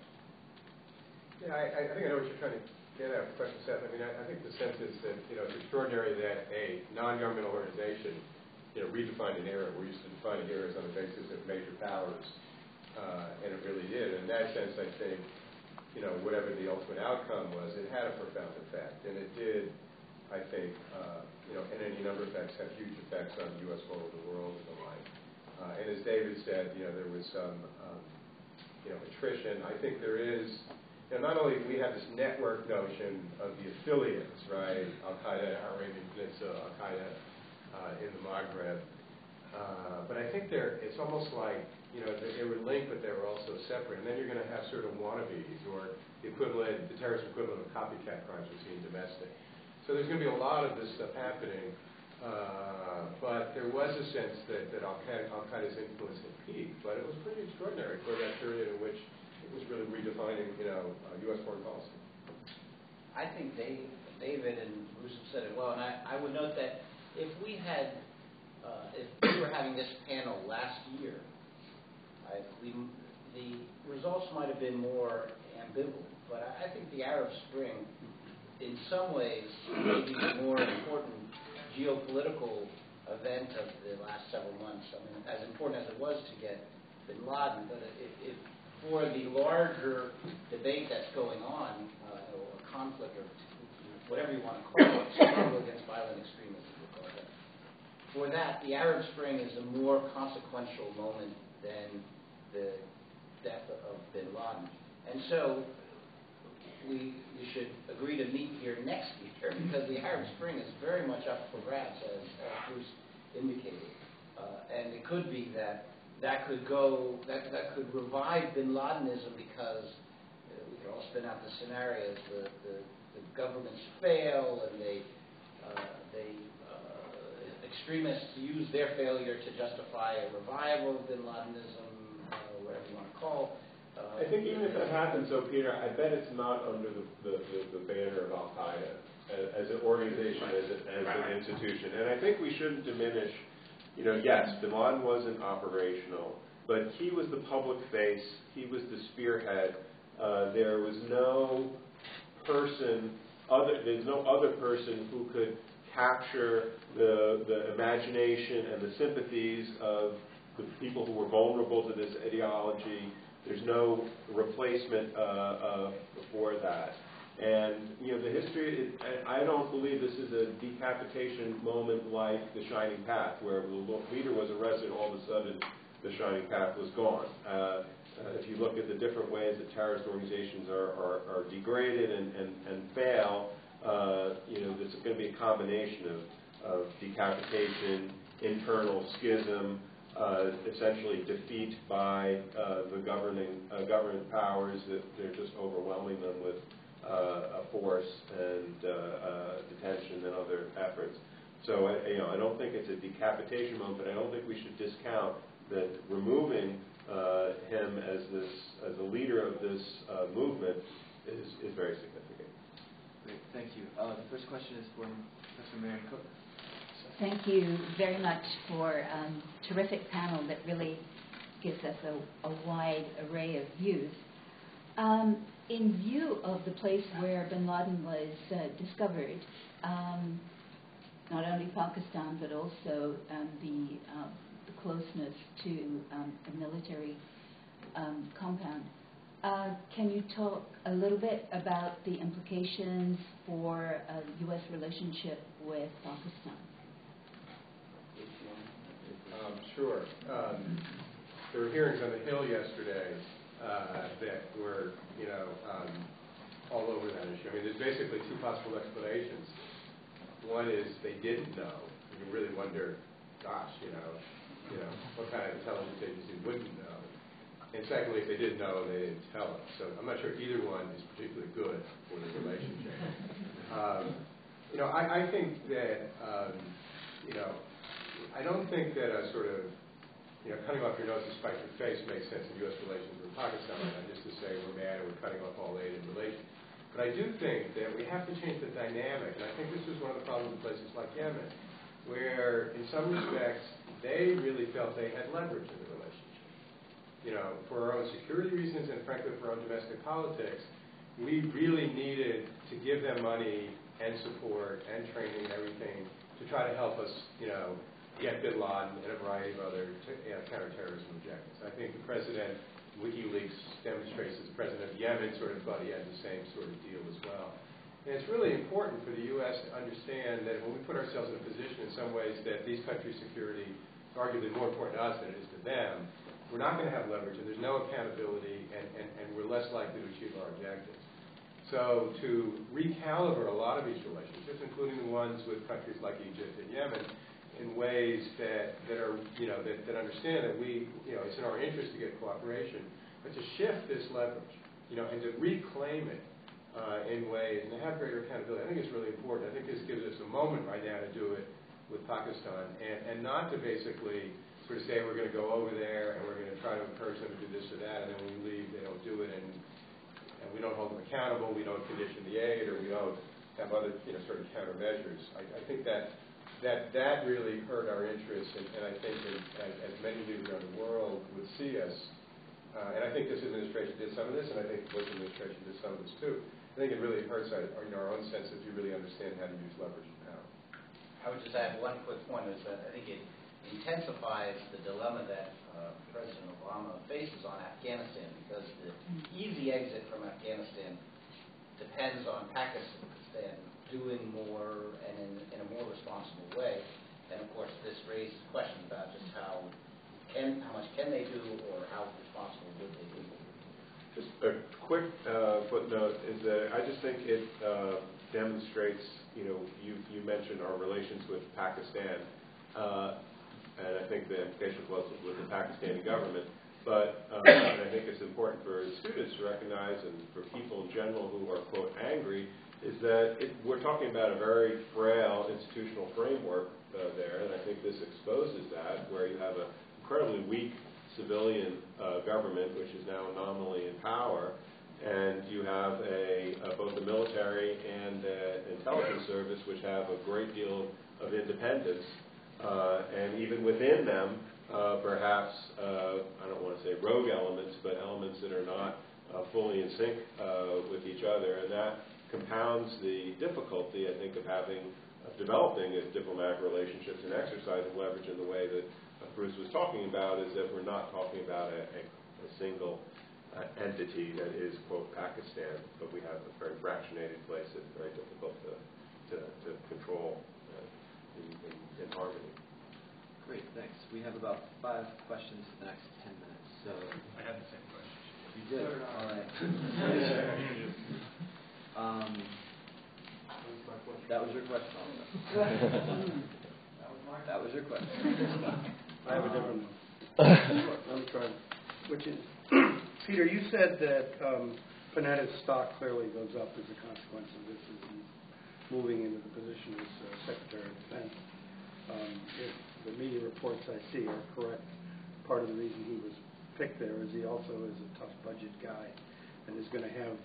Yeah, I think I know what you're trying to get at with the question, Seth. I mean, I think the sense is that, it's extraordinary that a non-governmental organization, redefined an era. We're used to defining eras on the basis of major powers, and it really did. In that sense, I think, whatever the ultimate outcome was, it had a profound effect. And it did, I think, in any number of effects, have huge effects on the U.S. role in the world and the like. And as David said, there was some attrition. I think there is, not only do we have this network notion of the affiliates, right? Al Qaeda, Arabian Peninsula, Al Qaeda in the Maghreb, but I think it's almost like, they were linked, but they were also separate. And then you're going to have sort of wannabes, or the terrorist equivalent of copycat crimes we see in domestic. So there's going to be a lot of this stuff happening. But there was a sense that Al Qaeda's influence had peaked, but it was pretty extraordinary for that period in which it was really redefining, U.S. foreign policy. I think David and Bruce have said it well, and I would note that if we were having this panel last year, the results might have been more ambivalent, but I think the Arab Spring, in some ways, may be the more important geopolitical event of the last several months. I mean, as important as it was to get bin Laden, but if for the larger debate that's going on, or conflict, or whatever you want to call it, struggle against violent extremism, for that, the Arab Spring is a more consequential moment than the death of bin Laden. And so we should agree to meet here next year, because the Arab Spring is very much up for grabs, as Bruce indicated. And it could be that could revive bin Ladenism, because we could all spin out the scenarios. The governments fail, and extremists use their failure to justify a revival of bin Ladenism, whatever you want to call. I think even if that happens, though, Peter, I bet it's not under the banner of Al Qaeda as an organization, as an institution. And I think we shouldn't diminish, yes, bin Laden wasn't operational, but he was the public face, he was the spearhead. There was no person, there's no other person who could capture the imagination and the sympathies of the people who were vulnerable to this ideology. There's no replacement for that. And, the history, I don't believe this is a decapitation moment like the Shining Path, where the leader was arrested, all of a sudden the Shining Path was gone. if you look at the different ways that terrorist organizations are degraded and fail, this is going to be a combination of decapitation, internal schism, essentially defeat by the government powers that they're just overwhelming them with force and detention and other efforts. So I don't think it's a decapitation moment, but I don't think we should discount that removing him as a leader of this movement is very significant. Great, thank you. The first question is from Professor Mary Cook. Thank you very much for a terrific panel that really gives us a wide array of views. In view of the place where bin Laden was discovered, not only Pakistan but also the closeness to a military compound, can you talk a little bit about the implications for the U.S. relationship with Pakistan? Sure. There were hearings on the Hill yesterday that were, all over that issue. I mean, there's basically two possible explanations. One is they didn't know. You can really wonder, gosh, what kind of intelligence agency wouldn't know? And secondly, if they didn't know, they didn't tell us. So I'm not sure either one is particularly good for the relationship. I think that, I don't think that a sort of, cutting off your nose to spite your face makes sense in U.S. relations with Pakistan, just to say we're mad and we're cutting off all aid in relations. But I do think that we have to change the dynamic, and I think this was one of the problems in places like Yemen, where in some respects they really felt they had leverage in the relationship. For our own security reasons and frankly for our own domestic politics, we really needed to give them money and support and training and everything to try to help us, get bin Laden and a variety of other counterterrorism objectives. I think the president, WikiLeaks demonstrates that the president of Yemen sort of thought he had the same sort of deal as well. And it's really important for the U.S. to understand that when we put ourselves in a position in some ways that these countries' security is arguably more important to us than it is to them, we're not going to have leverage and there's no accountability and we're less likely to achieve our objectives. So to recalibrate a lot of these relationships, including the ones with countries like Egypt and Yemen, in ways that are, that understand that it's in our interest to get cooperation, but to shift this leverage, and to reclaim it in ways and to have greater accountability. I think it's really important. I think this gives us a moment right now to do it with Pakistan and not to basically sort of say we're going to go over there and we're going to try to encourage them to do this or that, and then when we leave they don't do it and we don't hold them accountable, we don't condition the aid, or we don't have other sort of countermeasures. I think that really hurt our interests, and I think that as many leaders around the world would see us, and I think this administration did some of this, and I think the Bush administration did some of this too. I think it really hurts our own sense that you really understand how to use leverage and power. I would just add one quick point, is that I think it intensifies the dilemma that President Obama faces on Afghanistan, because the easy exit from Afghanistan depends on Pakistan doing more and in a more responsible way. And of course, this raises questions about just how much can they do, or how responsible would they be. Just a quick footnote is that I just think it demonstrates, you mentioned our relations with Pakistan, and I think the implications was with the Pakistani government. But and I think it's important for students to recognize, and for people in general who are, quote, angry, is that we're talking about a very frail institutional framework there, and I think this exposes that, where you have an incredibly weak civilian government, which is now nominally in power, and you have both the military and intelligence service, which have a great deal of independence, and even within them, perhaps, I don't want to say rogue elements, but elements that are not fully in sync with each other, and that compounds the difficulty, I think, of developing diplomatic relationships and exercising leverage in the way that Bruce was talking about, is that we're not talking about a single entity that is, quote, Pakistan, but we have a very fractionated place that's very difficult to control in harmony. Great, thanks. We have about 5 questions for the next 10 minutes. So I had the same question. You did? All right. That was your question. That was your question. I have a different one. I'm trying, which is, Peter, you said that Panetta's stock clearly goes up as a consequence of this as he's moving into the position as Secretary of Defense. If the media reports I see are correct, part of the reason he was picked there is he also is a tough budget guy and is going to have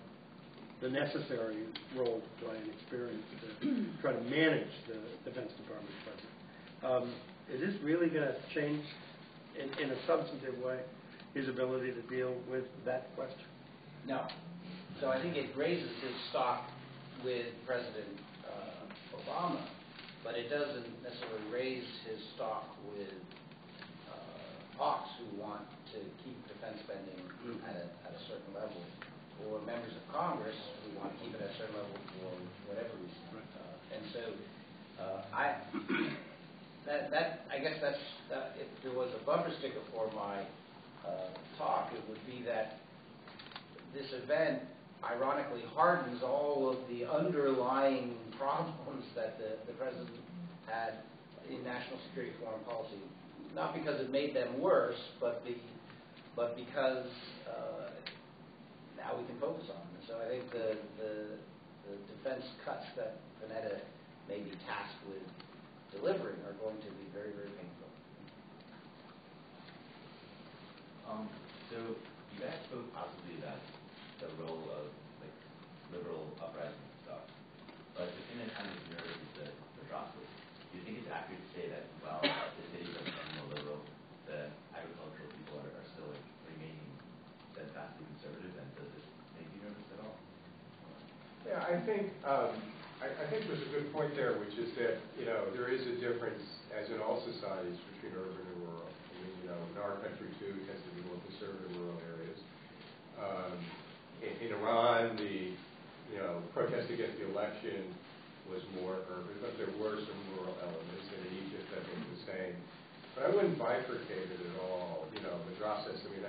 the necessary role to play and experience to try to manage the Defense Department's budget. Is this really going to change, in a substantive way, his ability to deal with that question? No. So I think it raises his stock with President Obama, but it doesn't necessarily raise his stock with hawks who want to keep defense spending at a certain level, or members of Congress who want to keep it at a certain level for whatever reason. And so I guess that's if there was a bumper sticker for my talk, it would be that this event ironically hardens all of the underlying problems that the president had in national security foreign policy, not because it made them worse, but because now we can focus on them. So I think the defense cuts that Panetta may be tasked with delivering are going to be very, very painful. So you guys spoke possibly about the role of liberal uprising stuff, but the thing that kind of nerves is the drop rate. Do you think it's accurate to say that while the cities are becoming more liberal, the agricultural people are still remaining steadfastly conservative, and does this make you nervous at all? Yeah, I think there's a good point there, which is that there is a difference, as in all societies, between urban and rural. I mean, in our country too, it tends to be more conservative in rural areas. In Iran, the protest against the election was more urban, but there were some rural elements. And in Egypt, I think the same. But I wouldn't bifurcate it at all. The process. I mean,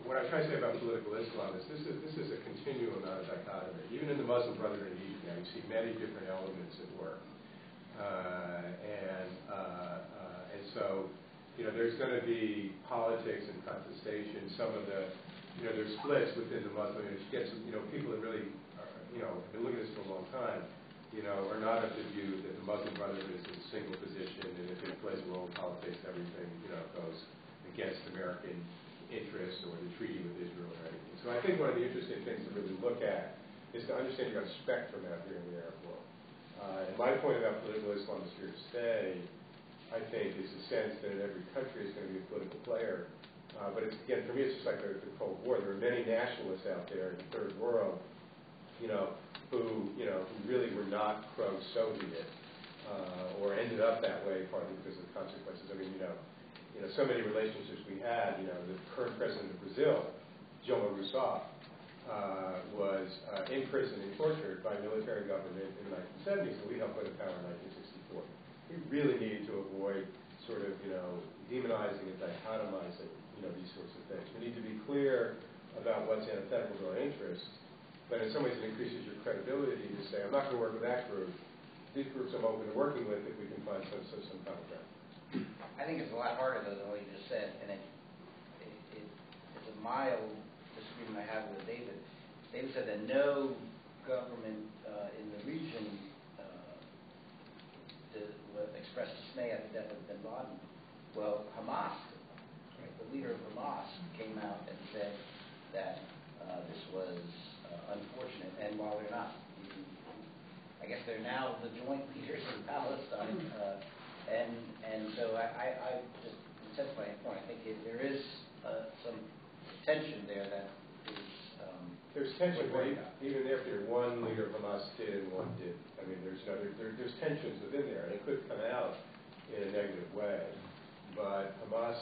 what I'm trying to say about political Islam is this is a continuum, not a dichotomy. Even in the Muslim Brotherhood in Egypt now, you see many different elements at work. And so, there's going to be politics and contestation. Some of the, there's splits within the Muslim. It gets, people that really, have been looking at this for a long time, are not of the view that the Muslim Brotherhood is in a single position, and if it plays a role in politics, everything, goes against American interests or the treaty with Israel or anything. So I think one of the interesting things to really look at is to understand you've got a spectrum out here in the Arab world. And my point about political Islam is here to stay, I think, is the sense that in every country is going to be a political player. But it's, again, for me, it's just like the Cold War. There are many nationalists out there in the Third World, who really were not pro-Soviet or ended up that way partly because of the consequences. I mean, so many relationships we had. The current president of Brazil, Dilma Rousseff, was imprisoned and tortured by military government in the 1970s, and we helped put in power in 1964. We really needed to avoid sort of, demonizing and dichotomizing, these sorts of things. We need to be clear about what's antithetical to our interests, but in some ways it increases your credibility to say, I'm not going to work with that group. These groups I'm open to working with if we can find some common ground. I think it's a lot harder than what you just said, and it's a mild disagreement I have with David. David said that no government in the region expressed dismay at the death of bin Laden. Well, Hamas, the leader of Hamas, came out and said that this was unfortunate, and while they're not, I guess they're now the joint leaders in Palestine, and so I just intensify your point. I think there is some tension there that is. There's tension, but even if one leader of Hamas did and one didn't. I mean, there's tensions within there, and it could come out in a negative way. But Hamas,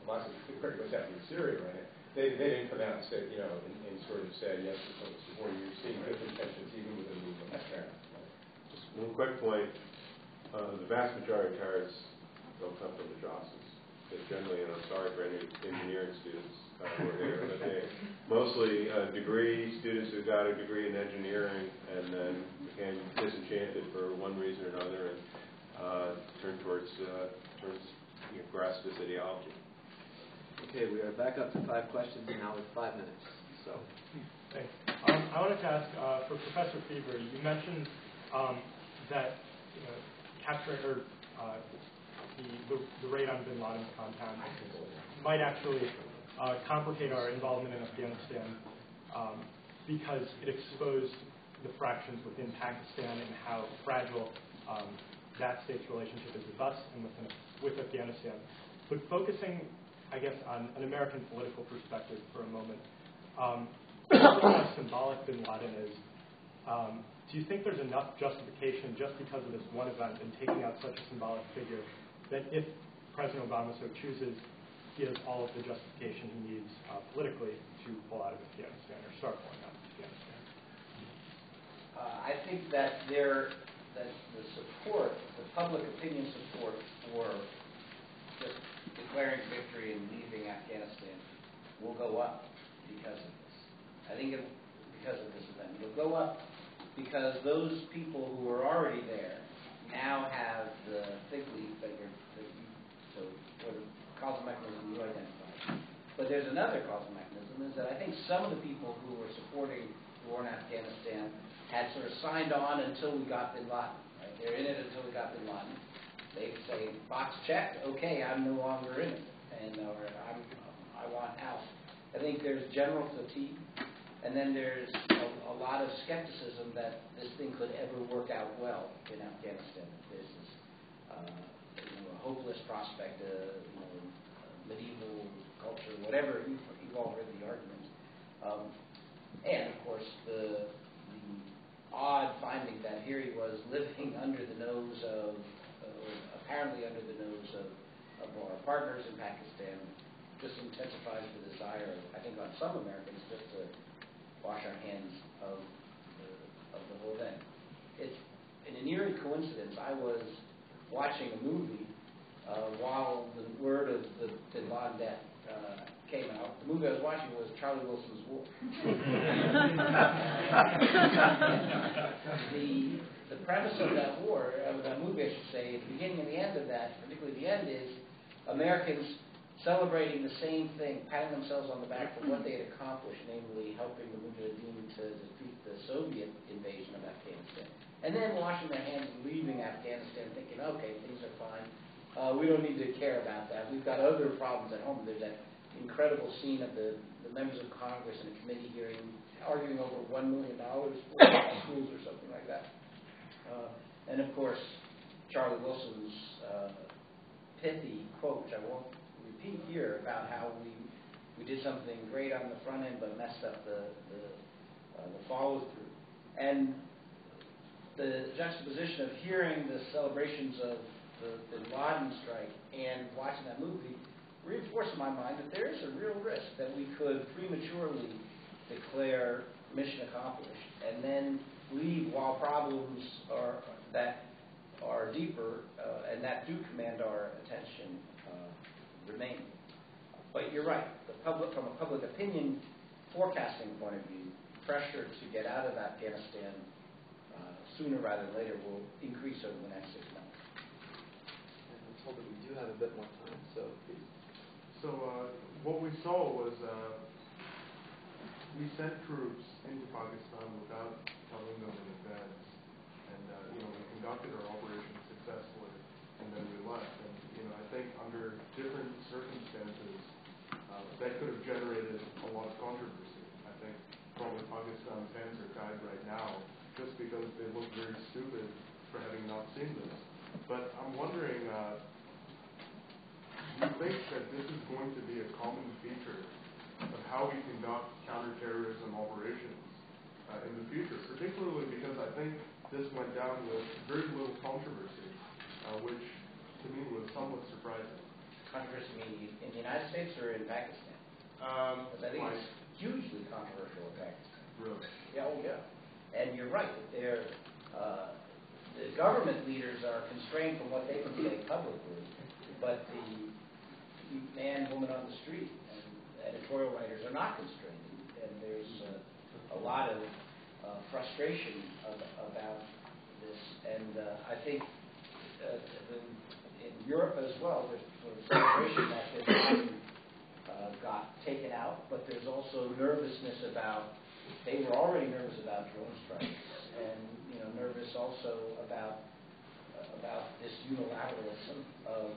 Hamas is pretty much happening in Syria right now. They didn't come out and say, and sort of say yes to some support. You're seeing different tensions even within the movement. Just one quick point. The vast majority of terrorists don't come from the Jostens. They generally, and I'm sorry for any engineering students who are here, but they mostly degree students who got a degree in engineering and then became disenchanted for one reason or another and turned towards grasp this ideology. Okay, we are back up to 5 questions and now with 5 minutes. So, thanks. I wanted to ask for Professor Feaver. You mentioned that capturing or the raid on Bin Laden's compound might actually complicate our involvement in Afghanistan because it exposed the fractions within Pakistan and how fragile that state's relationship is with us and with Afghanistan. But focusing, I guess, on an American political perspective for a moment, how symbolic Bin Laden is, do you think there's enough justification just because of this one event and taking out such a symbolic figure that if President Obama so chooses, he has all of the justification he needs politically to pull out of Afghanistan or start pulling out of Afghanistan? I think that the support, the public opinion support for just declaring victory and leaving Afghanistan will go up because of this. I think because of this event. It'll go up because those people who are already there now have the fig leaf so the causal mechanism you identified. But there's another causal mechanism, is that I think some of the people who were supporting the war in Afghanistan had sort of signed on until we got Bin Laden. Right? They're in it until we got Bin Laden. They say, box checked, okay, I'm no longer in it, or I want out. I think there's general fatigue, and then there's a lot of skepticism that this thing could ever work out well in Afghanistan. This is a hopeless prospect, medieval culture, whatever. You've all heard the arguments. And, of course, the odd finding that here he was living under the nose of, apparently under the nose of our partners in Pakistan, just intensifies the desire, I think, on some Americans just to wash our hands of the whole thing. It's an eerie coincidence. I was watching a movie while the word of the Bin Laden death came out. The movie I was watching was Charlie Wilson's War. The premise of that war, of that movie, I should say, the beginning and the end of that, particularly the end, is Americans celebrating the same thing, patting themselves on the back for what they had accomplished, namely helping the Mujahideen to defeat the Soviet invasion of Afghanistan. And then washing their hands and leaving Afghanistan thinking, okay, things are fine. We don't need to care about that. We've got other problems at home. There's that incredible scene of the members of Congress in a committee hearing arguing over $1 million for schools or something like that. And, of course, Charlie Wilson's pithy quote, which I won't repeat here, about how we did something great on the front end but messed up the follow-through. And the juxtaposition of hearing the celebrations of the Bin Laden strike and watching that movie reinforced in my mind that there is a real risk that we could prematurely declare mission accomplished and then leave while problems that are deeper and that do command our attention remain. But you're right. From a public opinion forecasting point of view, pressure to get out of Afghanistan sooner rather than later will increase over the next 6 months. And I'm told that we do have a bit more time, so please. So what we saw was we sent troops into Pakistan without telling them in advance, and we conducted our operation successfully, and then we left. And I think under different circumstances, that could have generated a lot of controversy. I think probably Pakistan's hands are tied right now, just because they look very stupid for having not seen this. But I'm wondering, do you think that this is going to be a common feature of how we conduct counterterrorism operations in the future, particularly because I think this went down with very little controversy, which to me was somewhat surprising. Controversy in the United States or in Pakistan? Because I think it's hugely controversial in Pakistan. Really? Yeah, oh yeah. And you're right, the government leaders are constrained from what they can say publicly. but the man, woman on the street and editorial writers are not constrained, and there's a lot of frustration about this, and I think in Europe as well, there's sort of celebration that Bin Laden got taken out, but there's also nervousness about, they were already nervous about drone strikes, and nervous also about this unilateralism of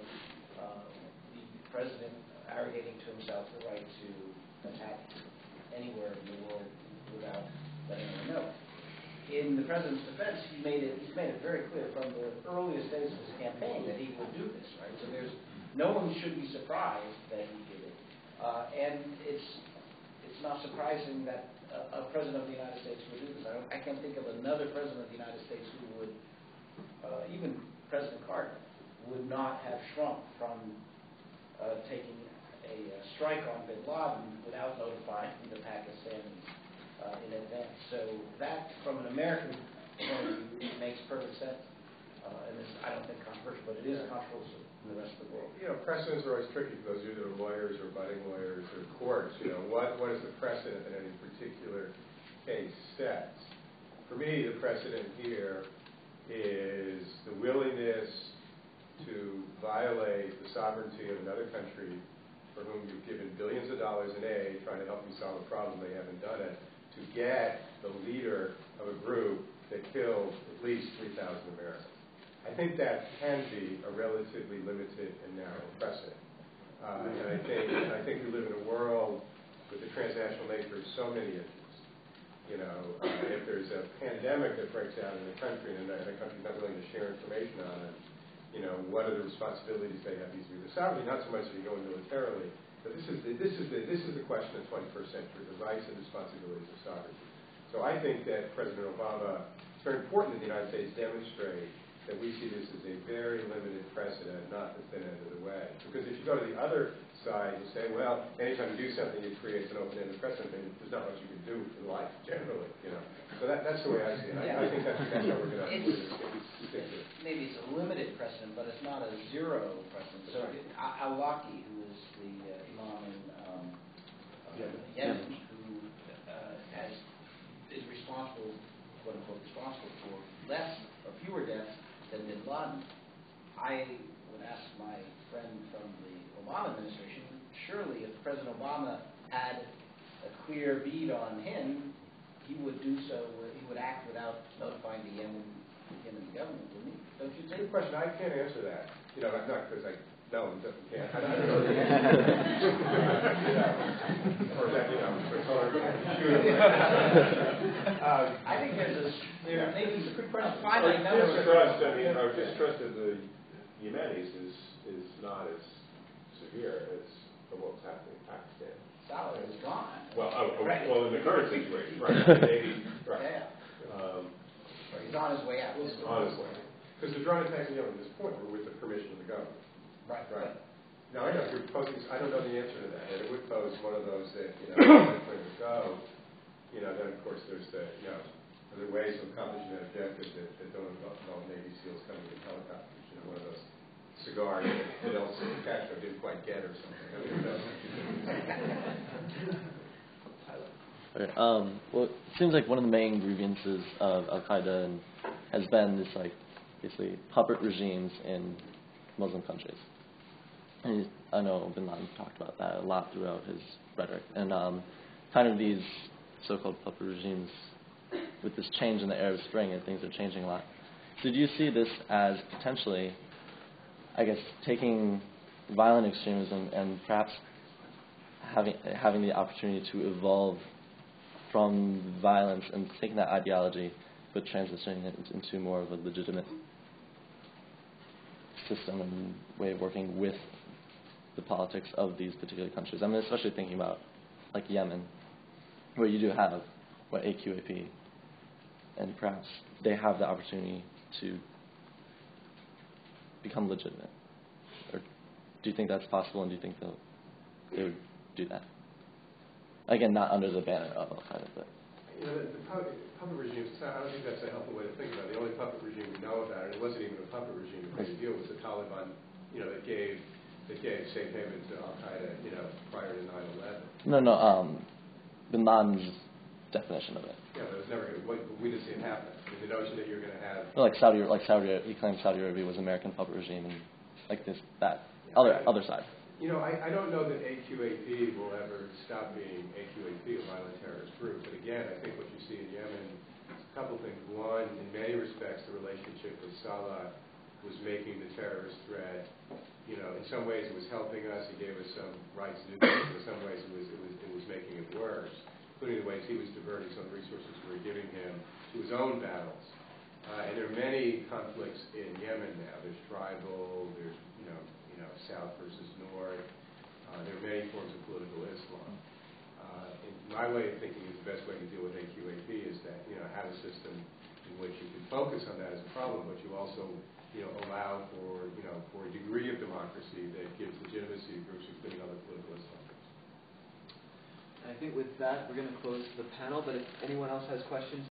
the president arrogating to himself the right to attack anywhere in the world without letting anyone know. In the president's defense, he's made it very clear from the earliest days of his campaign that he would do this, right? So no one should be surprised that he did it, and it's not surprising that a president of the United States would do this. I can't think of another president of the United States who would, even President Carter, would not have shrunk from taking a strike on Bin Laden without notifying the Pakistanis in advance. So that, from an American point of view, makes perfect sense. And it's, I don't think, controversial, but it is controversial in the rest of the world. Precedents are always tricky for those either lawyers or budding lawyers or courts. What is the precedent that any particular case sets? For me, the precedent here is the willingness to violate the sovereignty of another country for whom you've given billions of dollars in aid, trying to help them solve a problem they haven't done it, to get the leader of a group that killed at least 3,000 Americans. I think that can be a relatively limited and narrow precedent. And I think we live in a world with the transnational nature of so many issues. If there's a pandemic that breaks out in the country and the country's not willing to share information on it, what are the responsibilities they have vis-a-vis the sovereignty? Not so much if you go militarily, but this is the question of the 21st century: the rights and responsibilities of sovereignty. So I think that President Obama, it's very important that the United States demonstrate that we see this as a very limited precedent, not the thin end of the way. Because if you go to the other side and say, well, anytime you do something, it creates an open-ended precedent, then there's not much you can do in life generally. So that's the way I see it. I think that's how we're going to stick to it. Maybe it's a limited precedent, but it's not a zero precedent. So Al-Awlaki, who is the imam in Yemen, who is responsible, quote-unquote, responsible for less or fewer deaths than Bin Laden, I would ask my friend from the Obama administration, surely if President Obama had a clear bead on him, he would do so, he would act without notifying the Yemen government, wouldn't he? Don't you think? Good question. I can't answer that. Not because I know him, can't. I don't know the answer. Or that, I think there maybe a good question. Our distrust of the Yemenis is not as severe as what was happening in Pakistan. Salah is gone. Well, in the current situation, right? Yeah. He's on his way out. On his way. Because the drone attacks at this point were with the permission of the government. Right. Now, I know you're posing. I don't know the answer to that. And it would pose one of those that when you go, then of course there's the other ways of accomplishing that objective that don't involve Navy SEALs coming in helicopters. One of those cigars that Fidel Castro didn't quite get or something. Okay, well, it seems like one of the main grievances of Al Qaeda has been this, basically puppet regimes in Muslim countries. And I know Bin Laden talked about that a lot throughout his rhetoric, and kind of these so-called puppet regimes with this change in the Arab Spring, and things are changing a lot. Did you see this as potentially, taking violent extremism and perhaps having the opportunity to evolve from violence and taking that ideology but transitioning it into more of a legitimate system and way of working with the politics of these particular countries? I mean, especially thinking about Yemen, where you do have AQAP, and perhaps they have the opportunity to become legitimate. Or do you think that's possible, and do you think they would do that? Again, not under the banner of Al Qaeda, but. The puppet regimes, I don't think that's a helpful way to think about it. The only puppet regime we know about, and it wasn't even a puppet regime, the great deal was the Taliban that gave safe haven to Al Qaeda, prior to 9/11. No, Bin Laden's definition of it. Yeah, but it was never. We didn't see it happen. I mean, the notion that you're going to have. Well, Saudi, he claimed Saudi Arabia was American puppet regime, and other side. I don't know that AQAP will ever stop being AQAP, a violent terrorist group. But again, I think what you see in Yemen is a couple things. One, in many respects, the relationship with Salah was making the terrorist threat. In some ways it was helping us. He gave us some rights to do things. In some ways it was making it worse, including the ways he was diverting some of the resources we were giving him to his own battles. And there are many conflicts in Yemen now. There's tribal. There's South versus North. There are many forms of political Islam. And my way of thinking is the best way to deal with AQAP is that have a system in which you can focus on that as a problem, but you also allow for a degree of democracy that gives legitimacy to groups, including other political Islam groups. I think with that we're going to close the panel. But if anyone else has questions,